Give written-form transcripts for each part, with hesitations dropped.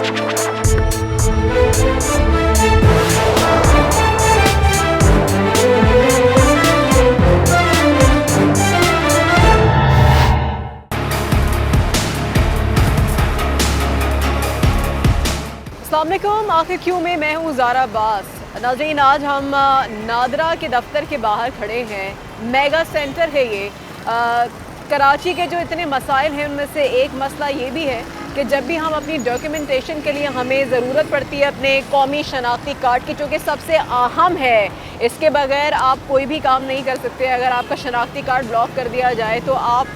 अस्सलामुअलैकुम, आखिर क्यों में मैं हूँ ज़ारा अब्बास। नाज़रीन, आज हम नादरा के दफ्तर के बाहर खड़े हैं। मेगा सेंटर है ये। कराची के जो इतने मसाइल हैं उनमें से एक मसला ये भी है कि जब भी हम अपनी डॉक्यूमेंटेशन के लिए हमें ज़रूरत पड़ती है अपने कौमी शनाख्ती कार्ड की, चूँकि सबसे अहम है, इसके बगैर आप कोई भी काम नहीं कर सकते। अगर आपका शनाख्ती कार्ड ब्लॉक कर दिया जाए तो आप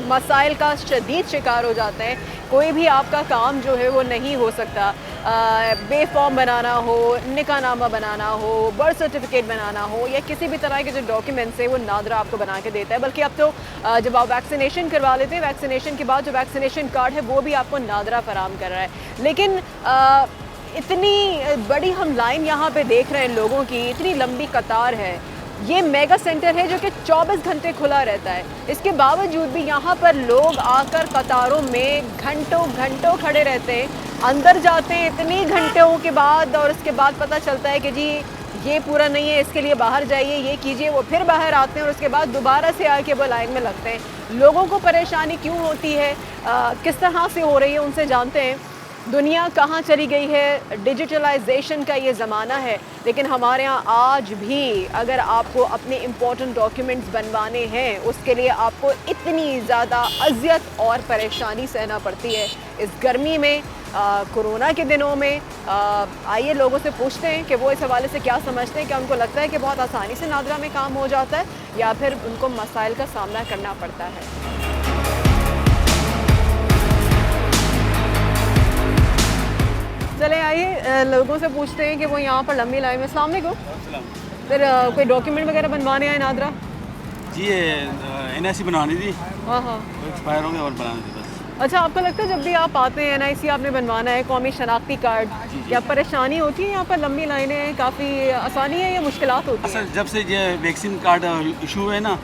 मसाइल का शदीद शिकार हो जाते हैं। कोई भी आपका काम जो है वो नहीं हो सकता। बे फॉर्म बनाना हो, निकाहनामा बनाना हो, बर्थ सर्टिफिकेट बनाना हो, या किसी भी तरह के जो डॉक्यूमेंट्स है वो नादरा आपको बना के देता है। बल्कि अब तो जब आप वैक्सीनेशन करवा लेते हैं, वैक्सीनेशन के बाद जो वैक्सीनेशन कार्ड है वो भी आपको नादरा फराहम कर रहा है। लेकिन इतनी बड़ी हम लाइन यहाँ पे देख रहे हैं लोगों की, इतनी लंबी कतार है। ये मेगा सेंटर है जो कि 24 घंटे खुला रहता है। इसके बावजूद भी यहाँ पर लोग आकर कतारों में घंटों घंटों खड़े रहते हैं, अंदर जाते हैं इतनी घंटों के बाद, और उसके बाद पता चलता है कि जी ये पूरा नहीं है, इसके लिए बाहर जाइए, ये कीजिए। वो फिर बाहर आते हैं और उसके बाद दोबारा से आके वो लाइन में लगते हैं। लोगों को परेशानी क्यों होती है, किस तरह से हो रही है, उनसे जानते हैं। दुनिया कहाँ चली गई है, डिजिटलाइजेशन का ये ज़माना है, लेकिन हमारे यहाँ आज भी अगर आपको अपने इम्पोर्टेंट डॉक्यूमेंट्स बनवाने हैं, उसके लिए आपको इतनी ज़्यादा अज़ियत और परेशानी सहना पड़ती है इस गर्मी में, कोरोना के दिनों में। आइए लोगों से पूछते हैं कि वो इस हवाले से क्या समझते हैं। क्या उनको लगता है कि बहुत आसानी से नादरा में काम हो जाता है, या फिर उनको मसाइल का सामना करना पड़ता है। चले आइए लोगों से पूछते हैं कि वो यहाँ पर लंबी लाइन में। अस्सलाम वालेकुम। फिर कोई डॉक्यूमेंट वगैरह बनवाने आए नादरा? जी ये NIC बनवानी थी। हाँ, एक्सपायर हो गया और बनानी थी बस। अच्छा, आपको लगता है जब भी आप आते हैं NIC आपने बनवाना है, कौमी शनाख्ती कार्ड, क्या परेशानी होती है यहाँ पर? लंबी लाइनें हैं, काफ़ी आसानी है या मुश्किलात होती है? असल जब से ये वैक्सीन कार्ड इशू है ना,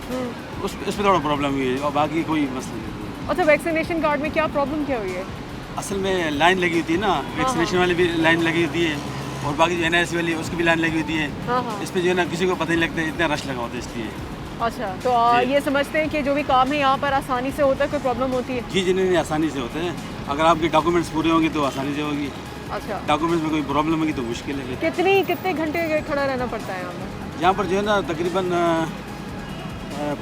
उस पर थोड़ा प्रॉब्लम हुई है और बाकी कोई मसला नहीं। अच्छा, वैक्सीनेशन कार्ड में क्या प्रॉब्लम क्या हुई है? असल में लाइन लगी होती है ना, वैक्सीनेशन वाली भी लाइन लगी होती है और बाकी जो NIC वाली उसकी भी लाइन लगी होती है। इस पर जो है ना किसी को पता नहीं लगता, इतना रश लगा होता है इसलिए। अच्छा, तो ये समझते हैं कि जो भी काम है यहाँ पर आसानी से होता है, कोई प्रॉब्लम होती है? जी नहीं, आसानी से होते हैं। अगर आपके डॉक्यूमेंट्स पूरे होंगे तो आसानी से होगी। अच्छा, डॉक्यूमेंट्स में कोई प्रॉब्लम होगी तो मुश्किल है। कितने घंटे खड़ा रहना पड़ता है यहाँ पर जो है ना तकरीबन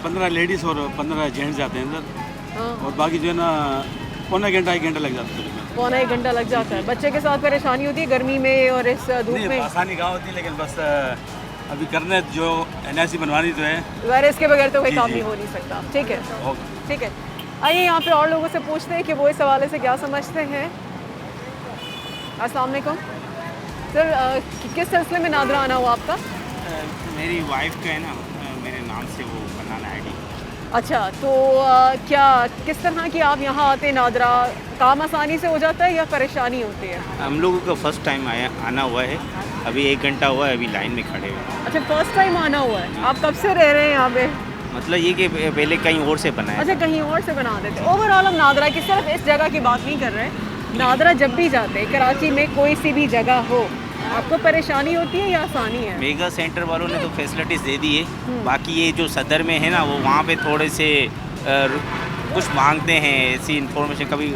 15 लेडीज़ और 15 जेंट्स जाते हैं अंदर, और बाकी जो है ना पौना घंटा 1 घंटा लग जाता है। पौना 1 घंटा लग जाता है। बच्चे के साथ परेशानी होती है गर्मी में और इस धूप में? आसानी कहाँ होती है, लेकिन बस अभी करने जो NIC बनवानी तो है, वैसे इसके बगैर तो कोई काम नहीं हो नहीं सकता। ठीक है, ठीक है। आइए यहाँ पे और लोगों से पूछते हैं कि वो इस हवाले से क्या समझते हैं। अस्सलाम वालेकुम सर, किस सिलसिले में नादरा आना हुआ आपका? मेरी वाइफ का है ना, मेरे नाम से वो बनाना ID। अच्छा, तो क्या किस तरह की आप यहाँ आते हैं नादरा? काम आसानी से हो जाता है या परेशानी होती है? हम लोगों का फर्स्ट टाइम आना हुआ है, अभी 1 घंटा हुआ है अभी लाइन में खड़े हुए। अच्छा, फर्स्ट टाइम आना हुआ है। आप कब से रह रहे हैं यहाँ पे? मतलब ये कि पहले कहीं और से बनाया। अच्छा, कहीं और से बना देते। ओवरऑल हम नादरा की सिर्फ इस जगह की बात नहीं कर रहे हैं। नादरा जब भी जाते हैं, कराची में कोई सी भी जगह हो, आपको परेशानी होती है या आसानी है? मेगा सेंटर वालों ने तो फैसिलिटीज़ दे दी है। बाकी ये जो सदर में है ना, वो वहाँ पे थोड़े से कुछ मांगते हैं, ऐसी इन्फॉर्मेशन। कभी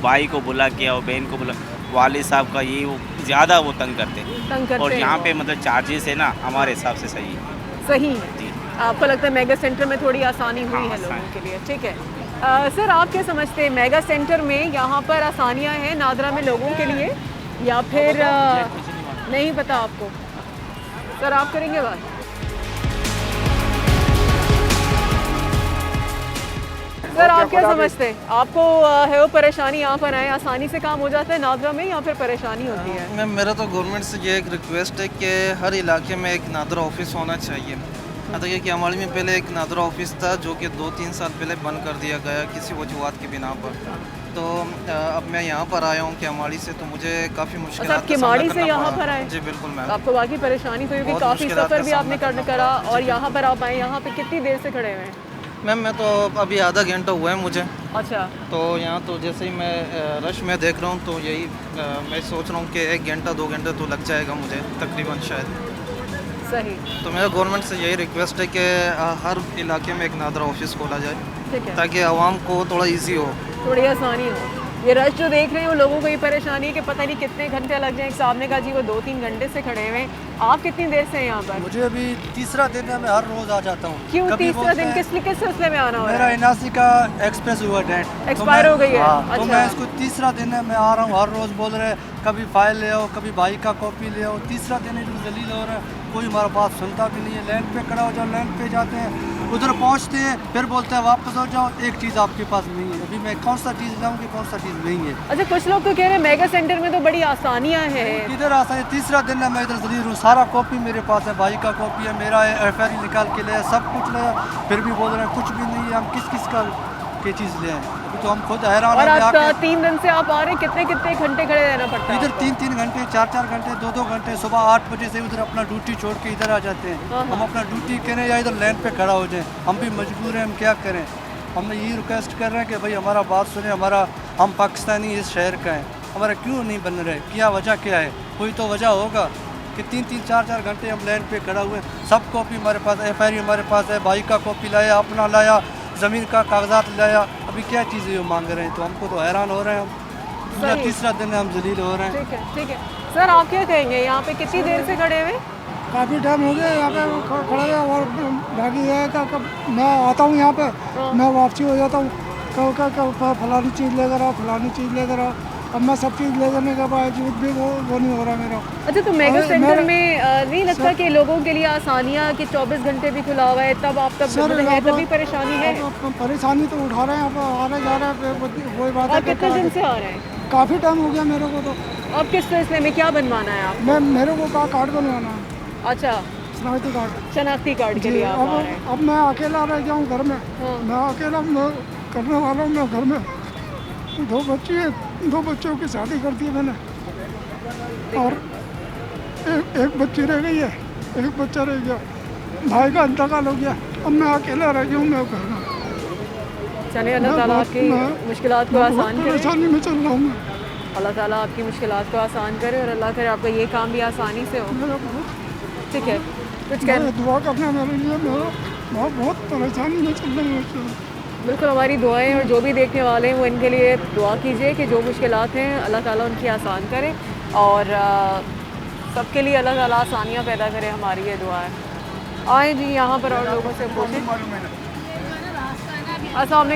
भाई को बुला के और बहन को बुला, वाले साहब का ये वो ज़्यादा वो तंग करते हैं। और यहाँ पे मतलब चार्जेस है ना हमारे हिसाब से सही है। सही है जी। आपको लगता है मेगा सेंटर में थोड़ी आसानी हुई है लोगों के लिए? ठीक है। सर, आप क्या समझते हैं, मेगा सेंटर में यहाँ पर आसानियाँ हैं नादरा में लोगों के लिए, या फिर नहीं पता आपको? सर, आप करेंगे बात? सर, आप क्या समझते हैं, आपको है वो परेशानी यहाँ पर आए, आसानी से काम हो जाता है नादरा में या फिर परेशानी होती है? मैम, मेरा तो गवर्नमेंट से ये एक रिक्वेस्ट है कि हर इलाके में एक नादरा ऑफिस होना चाहिए। देखिए कि हमारे में पहले एक नादरा ऑफिस था जो कि 2-3 साल पहले बंद कर दिया गया किसी वजूहत की बिना पर। तो अब मैं यहाँ पर आया हूँ किमाड़ी से, तो मुझे काफ़ी मुश्किल। अच्छा, किमाड़ी से यहाँ पर आए? जी बिल्कुल मैम। आपको बाकी परेशानी तो क्योंकि काफ़ी सफ़र भी आपने करा और यहाँ पर आप आए, यहाँ पे कितनी देर से खड़े हुए हैं? मैम मैं तो अभी आधा घंटा हुआ है मुझे, अच्छा, तो यहाँ तो जैसे ही मैं रश में देख रहा हूँ तो यही मैं सोच रहा हूँ कि 1 घंटा 2 घंटे तो लग जाएगा मुझे तकरीबन शायद। सही, तो मेरा गवर्नमेंट से यही रिक्वेस्ट है कि हर इलाके में एक नादरा ऑफिस खोला जाए ठीक है, ताकि आवाम को थोड़ा इजी हो। थोड़ी आसानी हो। ये रश जो देख रहे हैं वो लोगों को ये परेशानी है कि पता नहीं कितने घंटे लग जाएं। साहब ने कहा जी वो 2-3 घंटे से खड़े हुए हैं। आप कितनी देर से हैं यहाँ पर? मुझे अभी तीसरा दिन है, मैं हर रोज आ जाता हूँ। क्यों कभी तीसरा बोलते दिन? हैं, किस सिलसिले में आना हो मेरा रहा है? एनआरसी का एक्सप्रेस हुआ डेट Expire हो गई है? तो अच्छा। मैं इसको तीसरा दिन है, मैं आ रहा हूँ। हर रोज बोल रहे हैं कभी फाइल ले आओ, कभी भाई का कॉपी ले आओ। तीसरा दिन इधर जलील हो रहा है, कोई हमारा बात सुनता भी नहीं है। लाइन पे खड़ा हो जाओ, लाइन पे जाते हैं, उधर पहुँचते हैं, फिर बोलते हैं वापस हो जाओ, एक चीज़ आपके पास नहीं है। अभी मैं कौन सा चीज़ लाऊँगी, कौन सा चीज़ नहीं है। अच्छा, कुछ लोग तो कह रहे हैं मेगा सेंटर में तो बड़ी आसानियाँ हैं। इधर आसा है, तीसरा दिन है, मैं इधर जलील हूँ। सारा कॉपी मेरे पास है, भाई का कॉपी है, मेरा FIR निकाल के ले, सब कुछ ले, फिर भी बोल रहे हैं कुछ भी नहीं है। हम किस का के चीज़ ले आए? अभी तो हम खुद हैरान और हैं आप आके। 3 दिन से आप आ रहे हैं, कितने घंटे खड़े रहना पड़ता है इधर आपको? 3-3 घंटे, 4-4 घंटे, 2-2 घंटे। सुबह 8 बजे से उधर अपना ड्यूटी छोड़ के इधर आ जाते हैं। हम अपना ड्यूटी करें या इधर लाइन पे खड़ा हो जाएं, हम भी मजबूर हैं, हम क्या करें। हम यही रिक्वेस्ट कर रहे हैं कि भाई हमारा बात सुने, हम पाकिस्तानी इस शहर का हैं, हमारा क्यों नहीं बन रहे, क्या वजह क्या है? कोई तो वजह होगा कि 3-3, 4-4 घंटे हम लाइन पे खड़ा हुए। सब कॉपी हमारे पास, FIR हमारे पास है, भाई का कॉपी लाया, अपना लाया, ज़मीन का कागजात लाया। अभी क्या चीज़ें वो मांग रहे हैं, तो हमको तो हैरान हो रहे हैं। हम पूरा सही। तीसरा दिन है, हम जलील हो रहे हैं। ठीक है, ठीक है। सर आप क्या कहेंगे, यहाँ पे कितनी देर से खड़े हुए? काफ़ी टाइम हो गया यहाँ पे खड़े हैं और बाकी है कि कब मैं आता हूँ यहाँ पे मैं वापसी हो जाता हूँ। कब फलानी चीज़ लेकर आओ, फलानी चीज़ लेकर आओ। अब मैं सब चीज़ ले जाने के बावजूद भी वो नहीं हो रहा मेरा। अच्छा, तो मेगा और सेंटर मेरा- में नहीं लगता कि लोगों के लिए आसानियाँ कि 24 घंटे भी खुला हुआ है, तब आप तब सर, है अब- तभी परेशानी है? अब परेशानी तो उठा रहे हैं, अब आ रहे जा रहे हैं, वही बात है आप कितने दिन से आ रहे हैं? काफ़ी टाइम हो गया मेरे को। तो अब किस सिलसिले में क्या बनवाना है आप? मेरे को कार्ड बनवाना है, अच्छा, शनाख्ती कार्ड। शनाख्ती कार्ड के जी, लिए आप आ रहे हैं। अब मैं अकेला रह जाऊँ घर में। हाँ। मैं अकेला करने वाला हूँ। मैं घर में 2 बच्चे हैं, 2 बच्चों की शादी कर दी मैंने और एक बच्ची रह गई है, एक बच्चा रह गया, भाई का इंतकाल हो गया। अब मैं अकेला रह गया हूँ मैं घर में। चलिए, अल्लाह ताला आपकी मुश्किलात को बहुत आसान करे। परेशानी में चल रहा हूँ मैं। अल्लाह ताला आपकी मुश्किलात को आसान करे और अल्लाह करे आपका ये काम भी आसानी से हो। मेरा बहुत ठीक है, कुछ कह दुआ करना मेरे लिए। मेरा बहुत परेशानी में चल रही हूँ। बिल्कुल, हमारी दुआएं और जो भी देखने वाले हैं वो इनके लिए दुआ कीजिए कि जो मुश्किलात हैं अल्लाह ताला उनकी आसान करे और सबके लिए अल्लाह ताला आसानियाँ पैदा करे। हमारी ये दुआ है। आए जी यहाँ पर और लोगों से पूछें। अस्सलाम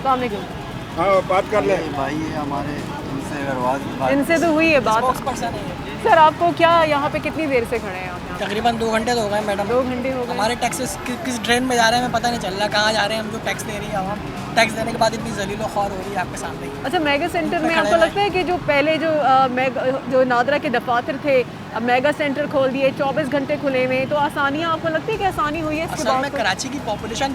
वालेकुम। हाँ, बात कर ले। भाई ये हमारे इनसे अगर बात इनसे तो हुई है बात। सर आपको क्या यहाँ पे कितनी देर से खड़े हैं आप यहाँ? तकरीबन 2 घंटे तो हो गए मैडम। 2 घंटे हो गए। हमारे टैक्सेस किस ट्रेन में जा रहे हैं हमें पता नहीं चल रहा, कहाँ जा रहे हैं। हम जो टैक्स दे रही है हम टैक्स देने के बाद इतनी जलीलो ख्वार हो रही है आपके सामने ही। अच्छा, मेगा सेंटर में खड़े आपको हैं। लगता है कि जो पहले जो नादरा के दफातर थे, अब मेगा सेंटर खोल दिए, 24 घंटे खुले हुए, तो आसानियाँ आपको लगती है कि आसानी हुई है इसके असल में बाद? कराची की पॉपुलेशन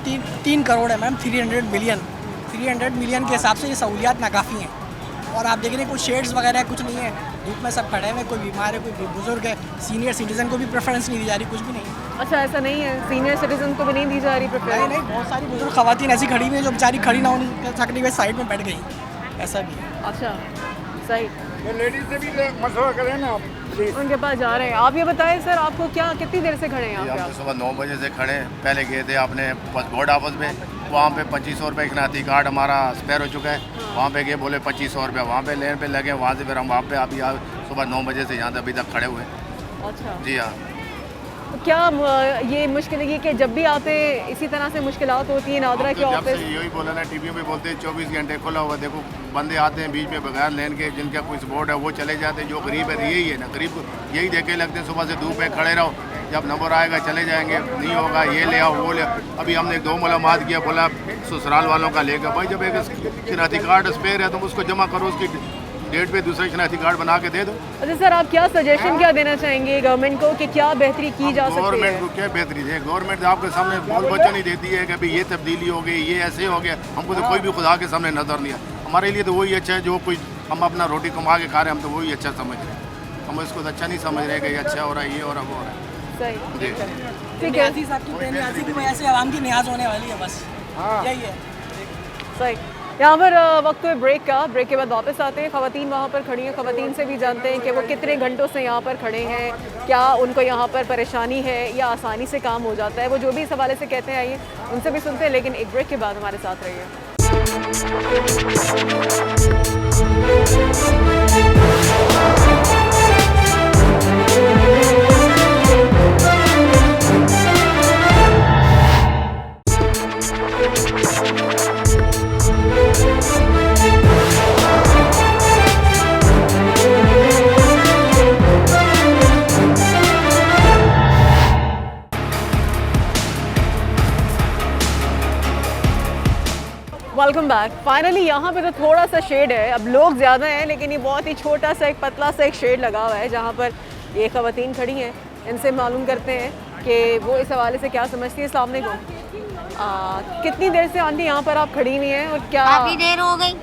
3 करोड़ है मैम। 300 मिलियन के हिसाब से ये सहूलियात नाकाफ़ी हैं। और आप देख रहे हैं कुछ शेड्स वगैरह कुछ नहीं है, धूप में सब खड़े हैं, कोई बीमार है, कोई बुजुर्ग है, सीनियर सिटीजन को भी प्रेफरेंस नहीं दी जा रही, कुछ भी नहीं है। अच्छा, ऐसा नहीं है, सीनियर सिटीजन को भी नहीं दी जा रही नहीं प्रेफरेंस? नहीं, बहुत सारी बुजुर्ग खवातीन ऐसी खड़ी हुई हैं जो बेचारी खड़ी ना होने सकने हुए साइड में बैठ गई, ऐसा भी है। अच्छा, सही। ये लेडीज से भी मशवरा करें ना आप प्लीज। उनके पास जा रहे हैं। आप ये बताएं सर, आपको क्या कितनी देर से खड़े हैं यहाँ पे हम आप? तो सुबह 9 बजे से खड़े हैं। पहले गए थे अपने पासपोर्ट ऑफिस में, वहाँ पे 2500 रुपये शनाख्ती कार्ड हमारा एक्सपायर हो चुका है। वहाँ पे गए, बोले 2500 रुपये। वहाँ पे लेन पे लगे, वहाँ से फिर हम वहाँ पे अभी सुबह 9 बजे से यहाँ तक अभी तक खड़े हुए हैं। अच्छा, जी हाँ। तो क्या ये मुश्किल है कि जब भी आते इसी तरह से मुश्किलात होती हैं नादरा के तो जब ऑफिस? से यही बोला ना, टीवी में बोलते हैं 24 घंटे खुला हुआ। देखो बंदे आते हैं बीच में बगैर लेन के, जिनका कोई सपोर्ट है वो चले जाते हैं। जो गरीब है यही है ना, गरीब को यही देखे लगते हैं, सुबह से धूप में खड़े रहो, जब नंबर आएगा चले जाएंगे, नहीं होगा ये ले आओ वो ले आओ। अभी हमने 2 मुलाकात किया, बोला ससुराल वालों का लेकर, भाई जब एक शनाख्ती कार्ड स्पेयर है तुम उसको जमा करो, उसकी डेट पे दूसरा शनाख्ती कार्ड बना के दे दो। अच्छा सर, आप क्या सजेशन क्या देना चाहेंगे गवर्नमेंट को कि क्या बेहतरी की जा सकती गवर्नमेंट है? को क्या बेहतरी है? गवर्नमेंट आपके सामने बोल बच्चा नहीं देती है कि अभी ये तब्दीली हो गई, ये ऐसे हो गया। हमको तो कोई भी खुदा के सामने नजर नहीं है। हमारे लिए तो वही अच्छा है जो कोई हम अपना रोटी कमा के खा रहे हैं, हम तो वही अच्छा समझ रहे हैं। हम इसको तो अच्छा नहीं समझ रहे कि ये अच्छा हो रहा है, ये हो रहा है, वो हो रहा है। सही, जी। ठीक है। न्याजी साहब की बेनियाजी की वजह से आवाम की न्याज होने वाली है, बस यही है। सही। यहाँ पर वक्त है ब्रेक का, ब्रेक के बाद वापस आते हैं। ख़वातीन वहाँ पर खड़ी हैं, ख़वातीन से भी जानते हैं कि वो कितने घंटों से यहाँ पर खड़े हैं, क्या उनको यहाँ पर परेशानी है या आसानी से काम हो जाता है। वो जो भी इस हवाले से कहते हैं आइए उनसे भी सुनते हैं, लेकिन एक ब्रेक के बाद हमारे साथ रहिए। Welcome back. फाइनली यहाँ पे तो थोड़ा सा शेड है, अब लोग ज़्यादा हैं लेकिन ये बहुत ही छोटा सा एक पतला सा एक शेड लगा हुआ है जहाँ पर ये ख़वातीन खड़ी हैं। इनसे मालूम करते हैं कि वो इस हवाले से क्या समझती है। अस्सलाम वालेकुम। कितनी देर से आंटी यहाँ पर आप खड़ी हुई हैं और क्या? काफ़ी देर हो गई।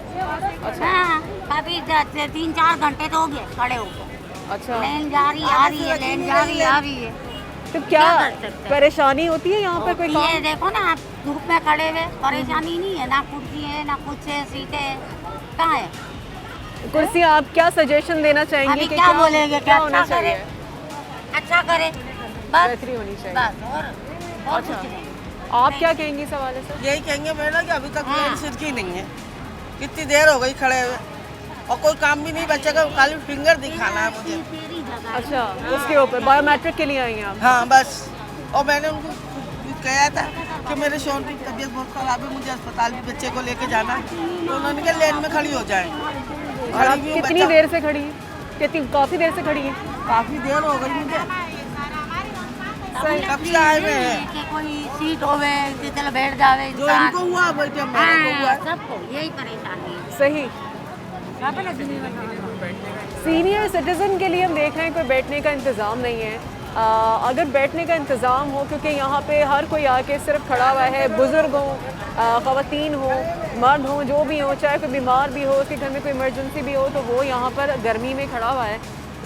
अच्छा। हाँ, काफ़ी 3-4 घंटे तो हो गए खड़े होकर। अच्छा। लेन जा रही आ रही है, लेन जा रही आ रही है। तो क्या कर सकते हैं? परेशानी होती है यहाँ पर कोई ये काम? देखो ना, आप धूप में खड़े हुए, परेशानी नहीं है, ना कुर्सी है ना कुछ है, सीटें है, कहाँ है? कुर्सी आप क्या सजेशन देना चाहेंगे अभी कि क्या बोलेंगे, क्या क्या होना अच्छा करे? चाहिए? अच्छा करे बस, बेहतरी होनी चाहिए। बस और अच्छा। कुछ नहीं। आप क्या कहेंगे इस हवाले से? यही कहेंगे मैडम कि अभी तक हाँ। लेन सिरकी नहीं है। कितनी देर हो गई खड़े हुए और कोई काम भी नहीं बचेगा, खाली फिंगर दिखाना है मुझे। अच्छा, उसके ऊपर बायोमेट्रिक के लिए आई हैं आप? हाँ बस। और मैंने उनको कहा था कि मेरे शोहर की तबीयत बहुत खराब है, मुझे अस्पताल भी बच्चे को लेके जाना है, तो उन्होंने कहा लेन में खड़ी हो जाए। और आप कितनी देर से खड़ी हैं? कितनी काफ़ी देर से खड़ी हैं? काफ़ी देर हो गई मुझे, कब से आए हुए हैं। कि कोई सीट होवे, चल बैठ जावे जो इंसान। इनको हुआ वही मेरे को हुआ। हाँ, सबको यही परेशानी है। सही। सीनियर सिटीज़न के लिए हम देख रहे हैं कोई बैठने का इंतज़ाम नहीं है। अगर बैठने का इंतज़ाम हो, क्योंकि यहाँ पे हर कोई आके सिर्फ खड़ा हुआ है, बुज़ुर्ग हो, ख़वातीन हो, मर्द हो, जो भी हो, चाहे कोई बीमार भी हो, उसके घर में कोई इमरजेंसी भी हो, तो वो यहाँ पर गर्मी में खड़ा हुआ है।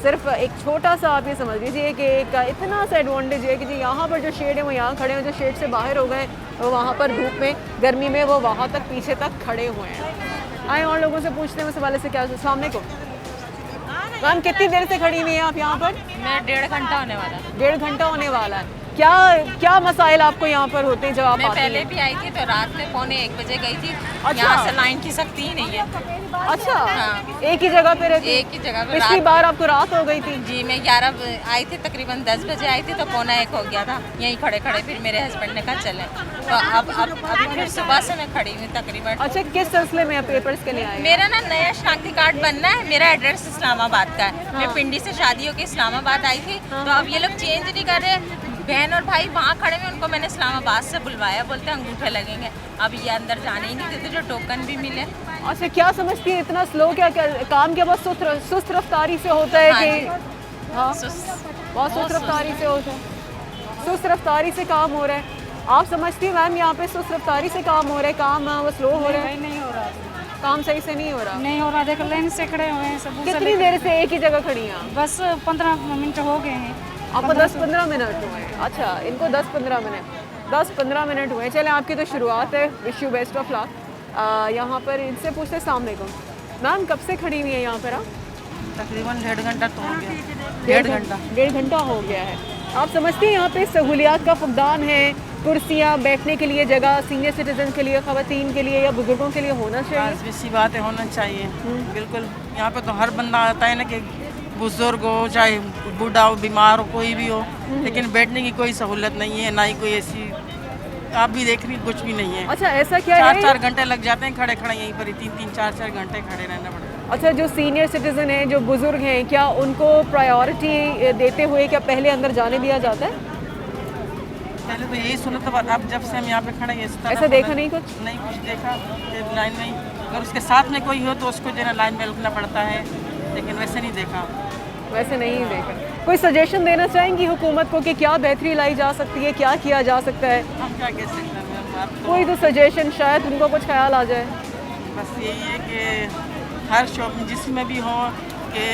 सिर्फ एक छोटा सा आप ये समझ लीजिए कि एक इतना सा एडवांटेज है कि जी यहाँ पर जो शेड है वो यहाँ खड़े हैं, जो शेड से बाहर हो गए वो वहाँ पर धूप में, गर्मी में वो वहाँ तक पीछे तक खड़े हुए हैं। आए और लोगों से पूछते हैं उस हवाले से क्या। अस्सलाम वालेकुम मैम, कितनी देर से खड़ी हुई हैं आप यहाँ पर? मैं 1.5 घंटा होने वाला है। 1.5 घंटा होने वाला है। क्या क्या मसाइल आपको यहाँ पर होते हैं जब आप मैं आती पहले हैं? भी आई थी तो रात में 1:45 बजे गई थी। अच्छा। यहाँ से लाइन की सख्ती ही नहीं है। अच्छा। हाँ। एक ही जगह पे रहती? एक ही जगह पे। पिछली बार आपको रात हो गई थी? जी, मैं 11 आई थी, तकरीबन 10 बजे आई थी तो 1:45 हो गया था यहीं खड़े खड़े। फिर मेरे हस्बैंड ने कहा चलें, तो अब अभी फिर सुबह से मैं खड़ी हुई तकरीबन। अच्छा, किस सिलसिले में आप पेपर्स के लिए आए? मेरा ना नया शनाख्ती कार्ड बनना है। मेरा एड्रेस इस्लामाबाद का है। मैं पिंडी से शादी होकर इस्लामाबाद आई थी, तो अब ये लोग चेंज नहीं कर रहे। बहन और भाई वहाँ खड़े हुए, उनको मैंने इस्लामाबाद से बुलवाया, बोलते अंगूठे लगेंगे। अब ये अंदर जाने ही नहीं देते जो टोकन भी मिले। अच्छा, क्या समझती है इतना स्लो क्या काम क्या बहुत सुस्त रफ्तारी से होता है? हाँ कि हाँ बहुत सुस्त रफ्तारी से होता है, सुस्त रफ्तारी से काम हो रहा है। आप समझती हैं मैम यहाँ पे सुस्त रफ्तारी से काम हो रहा है, काम वो स्लो हो रहा है? नहीं हो रहा, काम सही से नहीं हो रहा। नहीं हो रहा। देखो लाइन से खड़े हुए हैं सब। कितनी देर से एक ही जगह खड़ी हैं? बस 15 मिनट हो गए हैं। आपको 10-15 मिनट हुए हैं? अच्छा, इनको 10-15 मिनट हुए हैं। चलें, आपकी तो शुरुआत है, wish you best of luck. यहाँ पर इनसे पूछते अस्सलाम वालेकुम मैम, कब से खड़ी हुई है यहाँ पर आप? तकरीबन 1.5 घंटा तो हो गया। 1.5 घंटा हो गया है। आप समझती हैं यहाँ पे सहूलियात का फुकदान है? कुर्सियाँ, बैठने के लिए जगह सीनियर सिटीजन के लिए, ख़वातीन के लिए या बुजुर्गों के लिए होना चाहिए? इसी बात है, होना चाहिए बिल्कुल। यहाँ पे तो हर बंदा आता है ना, कि बुजुर्ग हो, चाहे बूढ़ा हो, बीमार हो, कोई भी हो, लेकिन बैठने की कोई सहूलत नहीं है, ना ही कोई ऐसी। आप भी देख रही, कुछ भी नहीं है। अच्छा, ऐसा क्या है? 4-4 घंटे लग जाते हैं खड़े खड़े यहीं पर, 3-3, 4-4 घंटे खड़े रहना पड़ता है। अच्छा, जो सीनियर सिटीजन हैं, जो बुजुर्ग हैं, क्या उनको प्रायोरिटी देते हुए क्या पहले अंदर जाने दिया जाता है? पहले तो यही सुना था, अब जब से हम यहाँ पे खड़े हैं ऐसा देखा नहीं कुछ? नहीं कुछ देखा। लाइन में अगर उसके साथ में कोई हो तो उसको जो है लाइन में रुकना पड़ता है, लेकिन वैसे नहीं देखा। वैसे नहीं देखा। कोई सजेशन देना चाहेंगी हुकूमत को कि क्या बेहतरी लाई जा सकती है, क्या किया जा सकता है? हम क्या कह सकते हैं, कोई तो सजेशन, शायद उनको कुछ ख्याल आ जाए। बस यही है कि हर शॉप में जिसमें भी हो, कि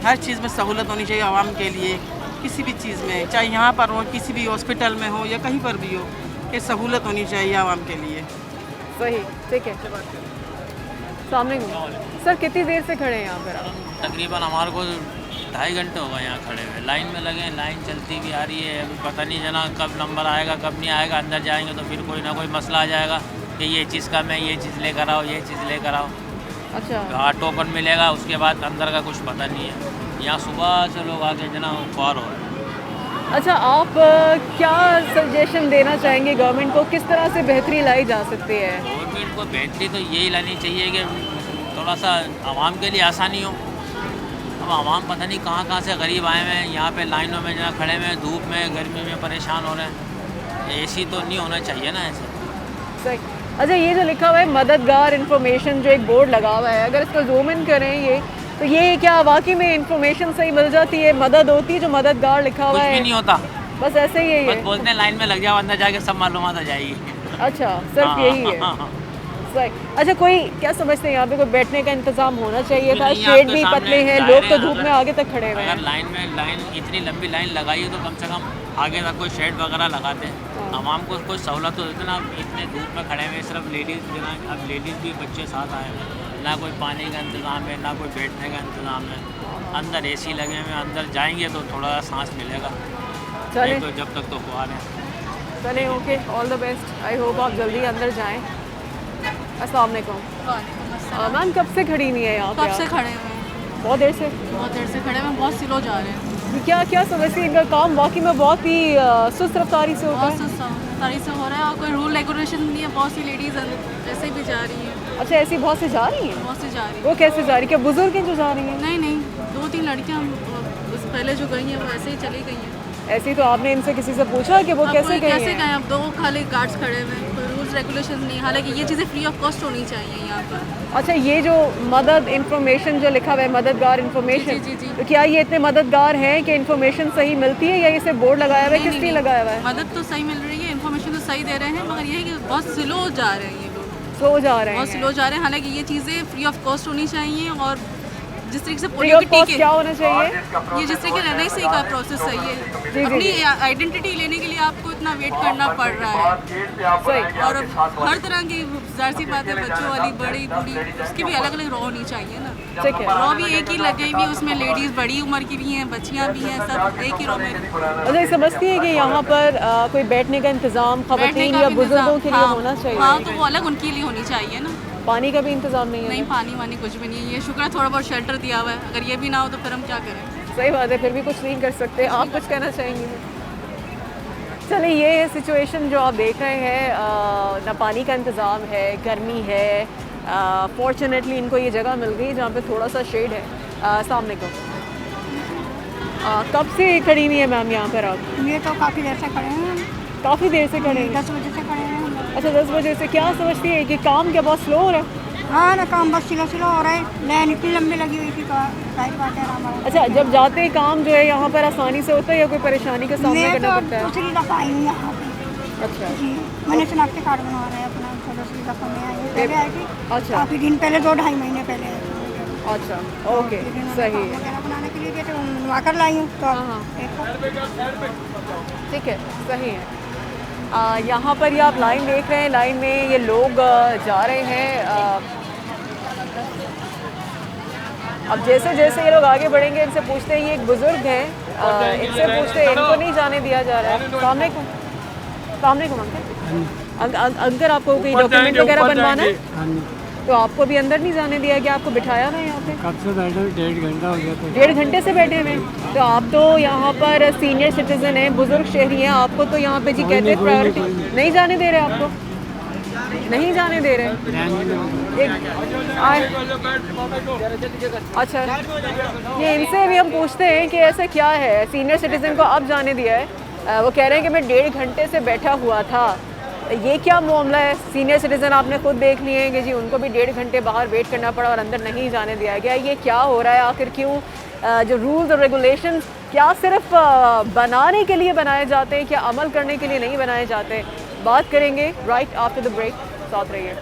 हर चीज़ में सहूलत होनी चाहिए आवाम के लिए, किसी भी चीज़ में, चाहे यहाँ पर हो, किसी भी हॉस्पिटल में हो या कहीं पर भी हो, कि सहूलत होनी चाहिए आवाम के लिए। सही, ठीक है। सामने सर कितनी देर से खड़े हैं यहाँ पर आप? तकरीबन हमारे को 2.5 घंटे हो गए यहाँ खड़े हुए, लाइन में लगे हैं, लाइन चलती भी आ रही है। अभी पता नहीं जना कब नंबर आएगा कब नहीं आएगा, अंदर जाएंगे तो फिर कोई ना कोई मसला आ जाएगा कि ये चीज़ का मैं ये चीज़ लेकर आओ, ये चीज़ लेकर आओ। अच्छा, हाँ टोकन मिलेगा, उसके बाद अंदर का कुछ पता नहीं है। यहाँ सुबह से लोग आके जना ख्वार हो रहे हैं। अच्छा, आप क्या सजेशन देना चाहेंगे गवर्नमेंट को, किस तरह से बेहतरी लाई जा सकती है? गवर्नमेंट को बेहतरी तो यही लानी चाहिए कि थोड़ा सा आवाम के लिए आसानी हो। अब आवाम पता नहीं कहाँ से गरीब आए हुए हैं, यहाँ पे लाइनों में जहाँ खड़े हुए हैं, धूप में गर्मी में परेशान हो रहे हैं। एसी तो नहीं होना चाहिए ना ऐसे। सही। अच्छा, ये जो लिखा हुआ है मददगार इन्फॉर्मेशन, जो एक बोर्ड लगा हुआ है, अगर इसको जूम इन करें तो ये क्या वाकई में इन्फॉर्मेशन सही मिल जाती है, मदद होती है? जो मददगार लिखा हुआ है कुछ भी नहीं होता, बस ऐसे ही है ये। बस बोलते हैं लाइन में लग जाओ, अंदर जाके सब मालूमात आ जाएगी। अच्छा, सिर्फ यही है। सही। अच्छा, कोई क्या समझते हैं यहाँ पे कोई बैठने का इंतजाम होना चाहिए था? शेड भी पतले हैं, लोग तो धूप में आगे तक खड़े हुए हैं। अगर लाइन इतनी लंबी लाइन लगाई है तो कम से कम आगे तक कोई शेड वगैरह लगाते हैं, आवाम को कोई सहूलत हो देते ना। इतने धूप में खड़े हुए सिर्फ लेडीज़ जना, अब लेडीज़ भी बच्चे साथ आए हुए, ना कोई पानी का इंतज़ाम है ना कोई बैठने का इंतज़ाम है। अंदर एसी लगे हुए, अंदर जाएंगे तो थोड़ा सा सांस मिलेगा, नहीं तो जब तक तो ख्वार है। चले, okay, all the best. I hope आप जल्दी अंदर जाएं। अस्सलाम वालेकुम। मैम कब से खड़ी नहीं है यहाँ पे? कब से खड़े हुए हैं? बहुत देर से। बहुत देर से खड़े हुए हैं, बहुत स्लो जा रहे हैं। क्या समझती है? इनका काम वाकई में बहुत ही सुस्त रफ्तारी से होता है। बहुत सुस्त रफ्तारी से हो रहा है और कोई रूल रेगुलेशन नहीं है। बहुत सी लेडीज़ ऐसे भी जा रही हैं। अच्छा, ऐसी बहुत सी जा रही हैं? बहुत सी जा रही हैं। वो कैसे जा रही है? क्या बुजुर्ग हैं जो जा रही हैं? नहीं, 2-3 लड़कियाँ पहले जो गई हैं वो ऐसे ही चली गई हैं। ऐसी तो आपने इनसे किसी से पूछा कि वो कैसे गई हैं? अब 2 खाली गार्ड्स खड़े हुए हैं, कोई रूल्स रेगुलेशन नहीं। हालांकि ये चीज़ें फ्री ऑफ कॉस्ट होनी चाहिए यहाँ पर। अच्छा, ये जो मदद इन्फॉर्मेशन जो लिखा हुआ है, मददगार इन्फॉर्मेशन, जी। तो क्या ये इतने मददगार हैं कि इन्फॉर्मेशन सही मिलती है या इसे बोर्ड लगाया हुआ है, किस लिए लगाया हुआ है? मदद तो सही मिल रही है, इन्फॉर्मेशन तो सही दे रहे हैं, मगर ये है कि बहुत स्लो जा रहे हैं ये लोग, स्लो जा रहे हैं, बहुत स्लो जा रहे हैं। हालांकि ये चीज़ें फ्री ऑफ कॉस्ट होनी चाहिए और जिस तरीके से फ्री ऑफ कॉस्ट क्या होना चाहिए? ये जिस तरीके से NIC का प्रोसेस सही है। अपनी आइडेंटिटी लेने के लिए आपको इतना वेट करना पड़ रहा है और हर तरह की ज़ाहिर सी बात है, बच्चों वाली, बड़ी बूढ़ी, उसकी भी अलग अलग रॉ होनी चाहिए ना। ठीक है, रॉ भी एक ही लग गई भी, उसमें लेडीज़ बड़ी उम्र की भी हैं, बच्चियाँ भी हैं, सब एक ही रॉ में। अच्छा, ये समझती है कि यहाँ पर कोई बैठने का इंतजाम खवातीन या बुजुर्गों के लिए होना चाहिए? हाँ, तो वो अलग उनके लिए होनी चाहिए ना। पानी का भी इंतजाम नहीं है? नहीं, पानी वानी कुछ भी नहीं है। ये शुक्र है थोड़ा बहुत शेल्टर दिया हुआ है, अगर ये भी ना हो तो फिर हम क्या करें? सही बात है, फिर भी कुछ नहीं कर सकते। आप कुछ कहना चाहेंगे? चलिए, ये है सिचुएशन जो आप देख रहे हैं। ना पानी का इंतज़ाम है, गर्मी है। फॉर्चुनेटली इनको ये जगह मिल गई जहाँ पे थोड़ा सा शेड है। सामने को कब से खड़ी हुई है मैम यहाँ पर आप? ये तो काफ़ी देर से खड़े हैं। काफ़ी देर से खड़े हैं? 10 बजे से खड़े हैं। अच्छा, 10 बजे से। क्या समझती है कि काम क्या बहुत स्लो हो रहा है? हाँ ना, काम बस स्लो हो रहा है। लाइन इतनी लंबी लगी हुई थी तो जाहिर बात है हमारा। अच्छा, जब जाते हैं काम जो है यहाँ पर आसानी से होता है या कोई परेशानी का सामना करना पड़ता है? दूसरी दफ़ा आई हूँ यहाँ पे। अच्छा जी, मैंने शनाख्ती कार्ड बनवा रहा है अपना, तो दूसरी दफ़ा मैं आई हूँ। पहले आई थी अच्छा, काफ़ी दिन पहले, 2-2.5 महीने पहले आई थी। अच्छा, ओके, सही है। वगैरह बनाने के लिए गए थे, बनवा कर लाई हूँ। तो ठीक है, सही है। यहाँ पर ये आप लाइन देख रहे हैं, लाइन में ये लोग जा रहे हैं। अब जैसे जैसे ये लोग आगे बढ़ेंगे, इनसे पूछते हैं, ये एक बुजुर्ग हैं, इनसे पूछते हैं, इनको नहीं जाने दिया जा रहा है। सामने को अंकल, आपको कोई डॉक्यूमेंट वगैरह बनवाना है तो आपको भी अंदर नहीं जाने दिया गया? आपको बिठाया हुआ है यहाँ पे? कब से बैठे? 1.5 घंटा हो गया था। 1.5 घंटे से बैठे हुए? तो आप तो यहाँ पर सीनियर सिटीजन हैं, बुजुर्ग शहरी हैं, आपको तो यहाँ पे जी कहते हैं प्रायोरिटी नहीं जाने दे रहे, आपको नहीं जाने दे रहे। अच्छा, ये इनसे भी हम पूछते हैं कि ऐसा क्या है, सीनियर सिटीजन को अब जाने दिया है। वो कह रहे हैं कि मैं 1.5 घंटे से बैठा हुआ था। ये क्या मामला है? सीनियर सिटीज़न आपने खुद देख लिए हैं कि जी उनको भी 1.5 घंटे बाहर वेट करना पड़ा और अंदर नहीं जाने दिया गया। ये क्या हो रहा है आखिर? क्यों जो रूल्स और रेगुलेशंस क्या सिर्फ बनाने के लिए बनाए जाते हैं, क्या अमल करने के लिए नहीं बनाए जाते? बात करेंगे राइट आफ्टर द ब्रेक, साथ रहिए।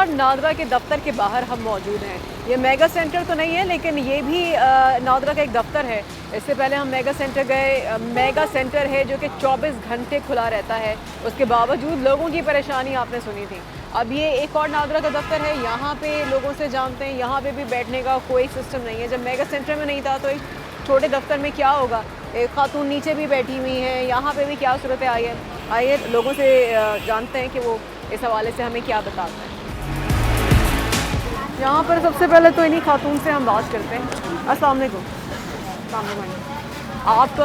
और नादरा के दफ्तर के बाहर हम मौजूद हैं। ये मेगा सेंटर तो नहीं है, लेकिन ये भी नादरा का एक दफ्तर है। इससे पहले हम मेगा सेंटर गए। मेगा सेंटर है जो कि 24 घंटे खुला रहता है, उसके बावजूद लोगों की परेशानी आपने सुनी थी। अब ये एक और नादरा का दफ्तर है, यहाँ पे लोगों से जानते हैं, यहाँ पे भी बैठने का कोई सिस्टम नहीं है। जब मेगा सेंटर में नहीं था तो एक छोटे दफ्तर में क्या होगा। एक खातून नीचे भी बैठी हुई हैं, यहाँ पे भी क्या सूरत आई है। आइए लोगों से जानते हैं कि वो इस हवाले से हमें क्या बताते हैं। यहाँ पर सबसे पहले तो इन्हीं खातून से हम बात करते हैं। अस्सलाम वालेकुम। आप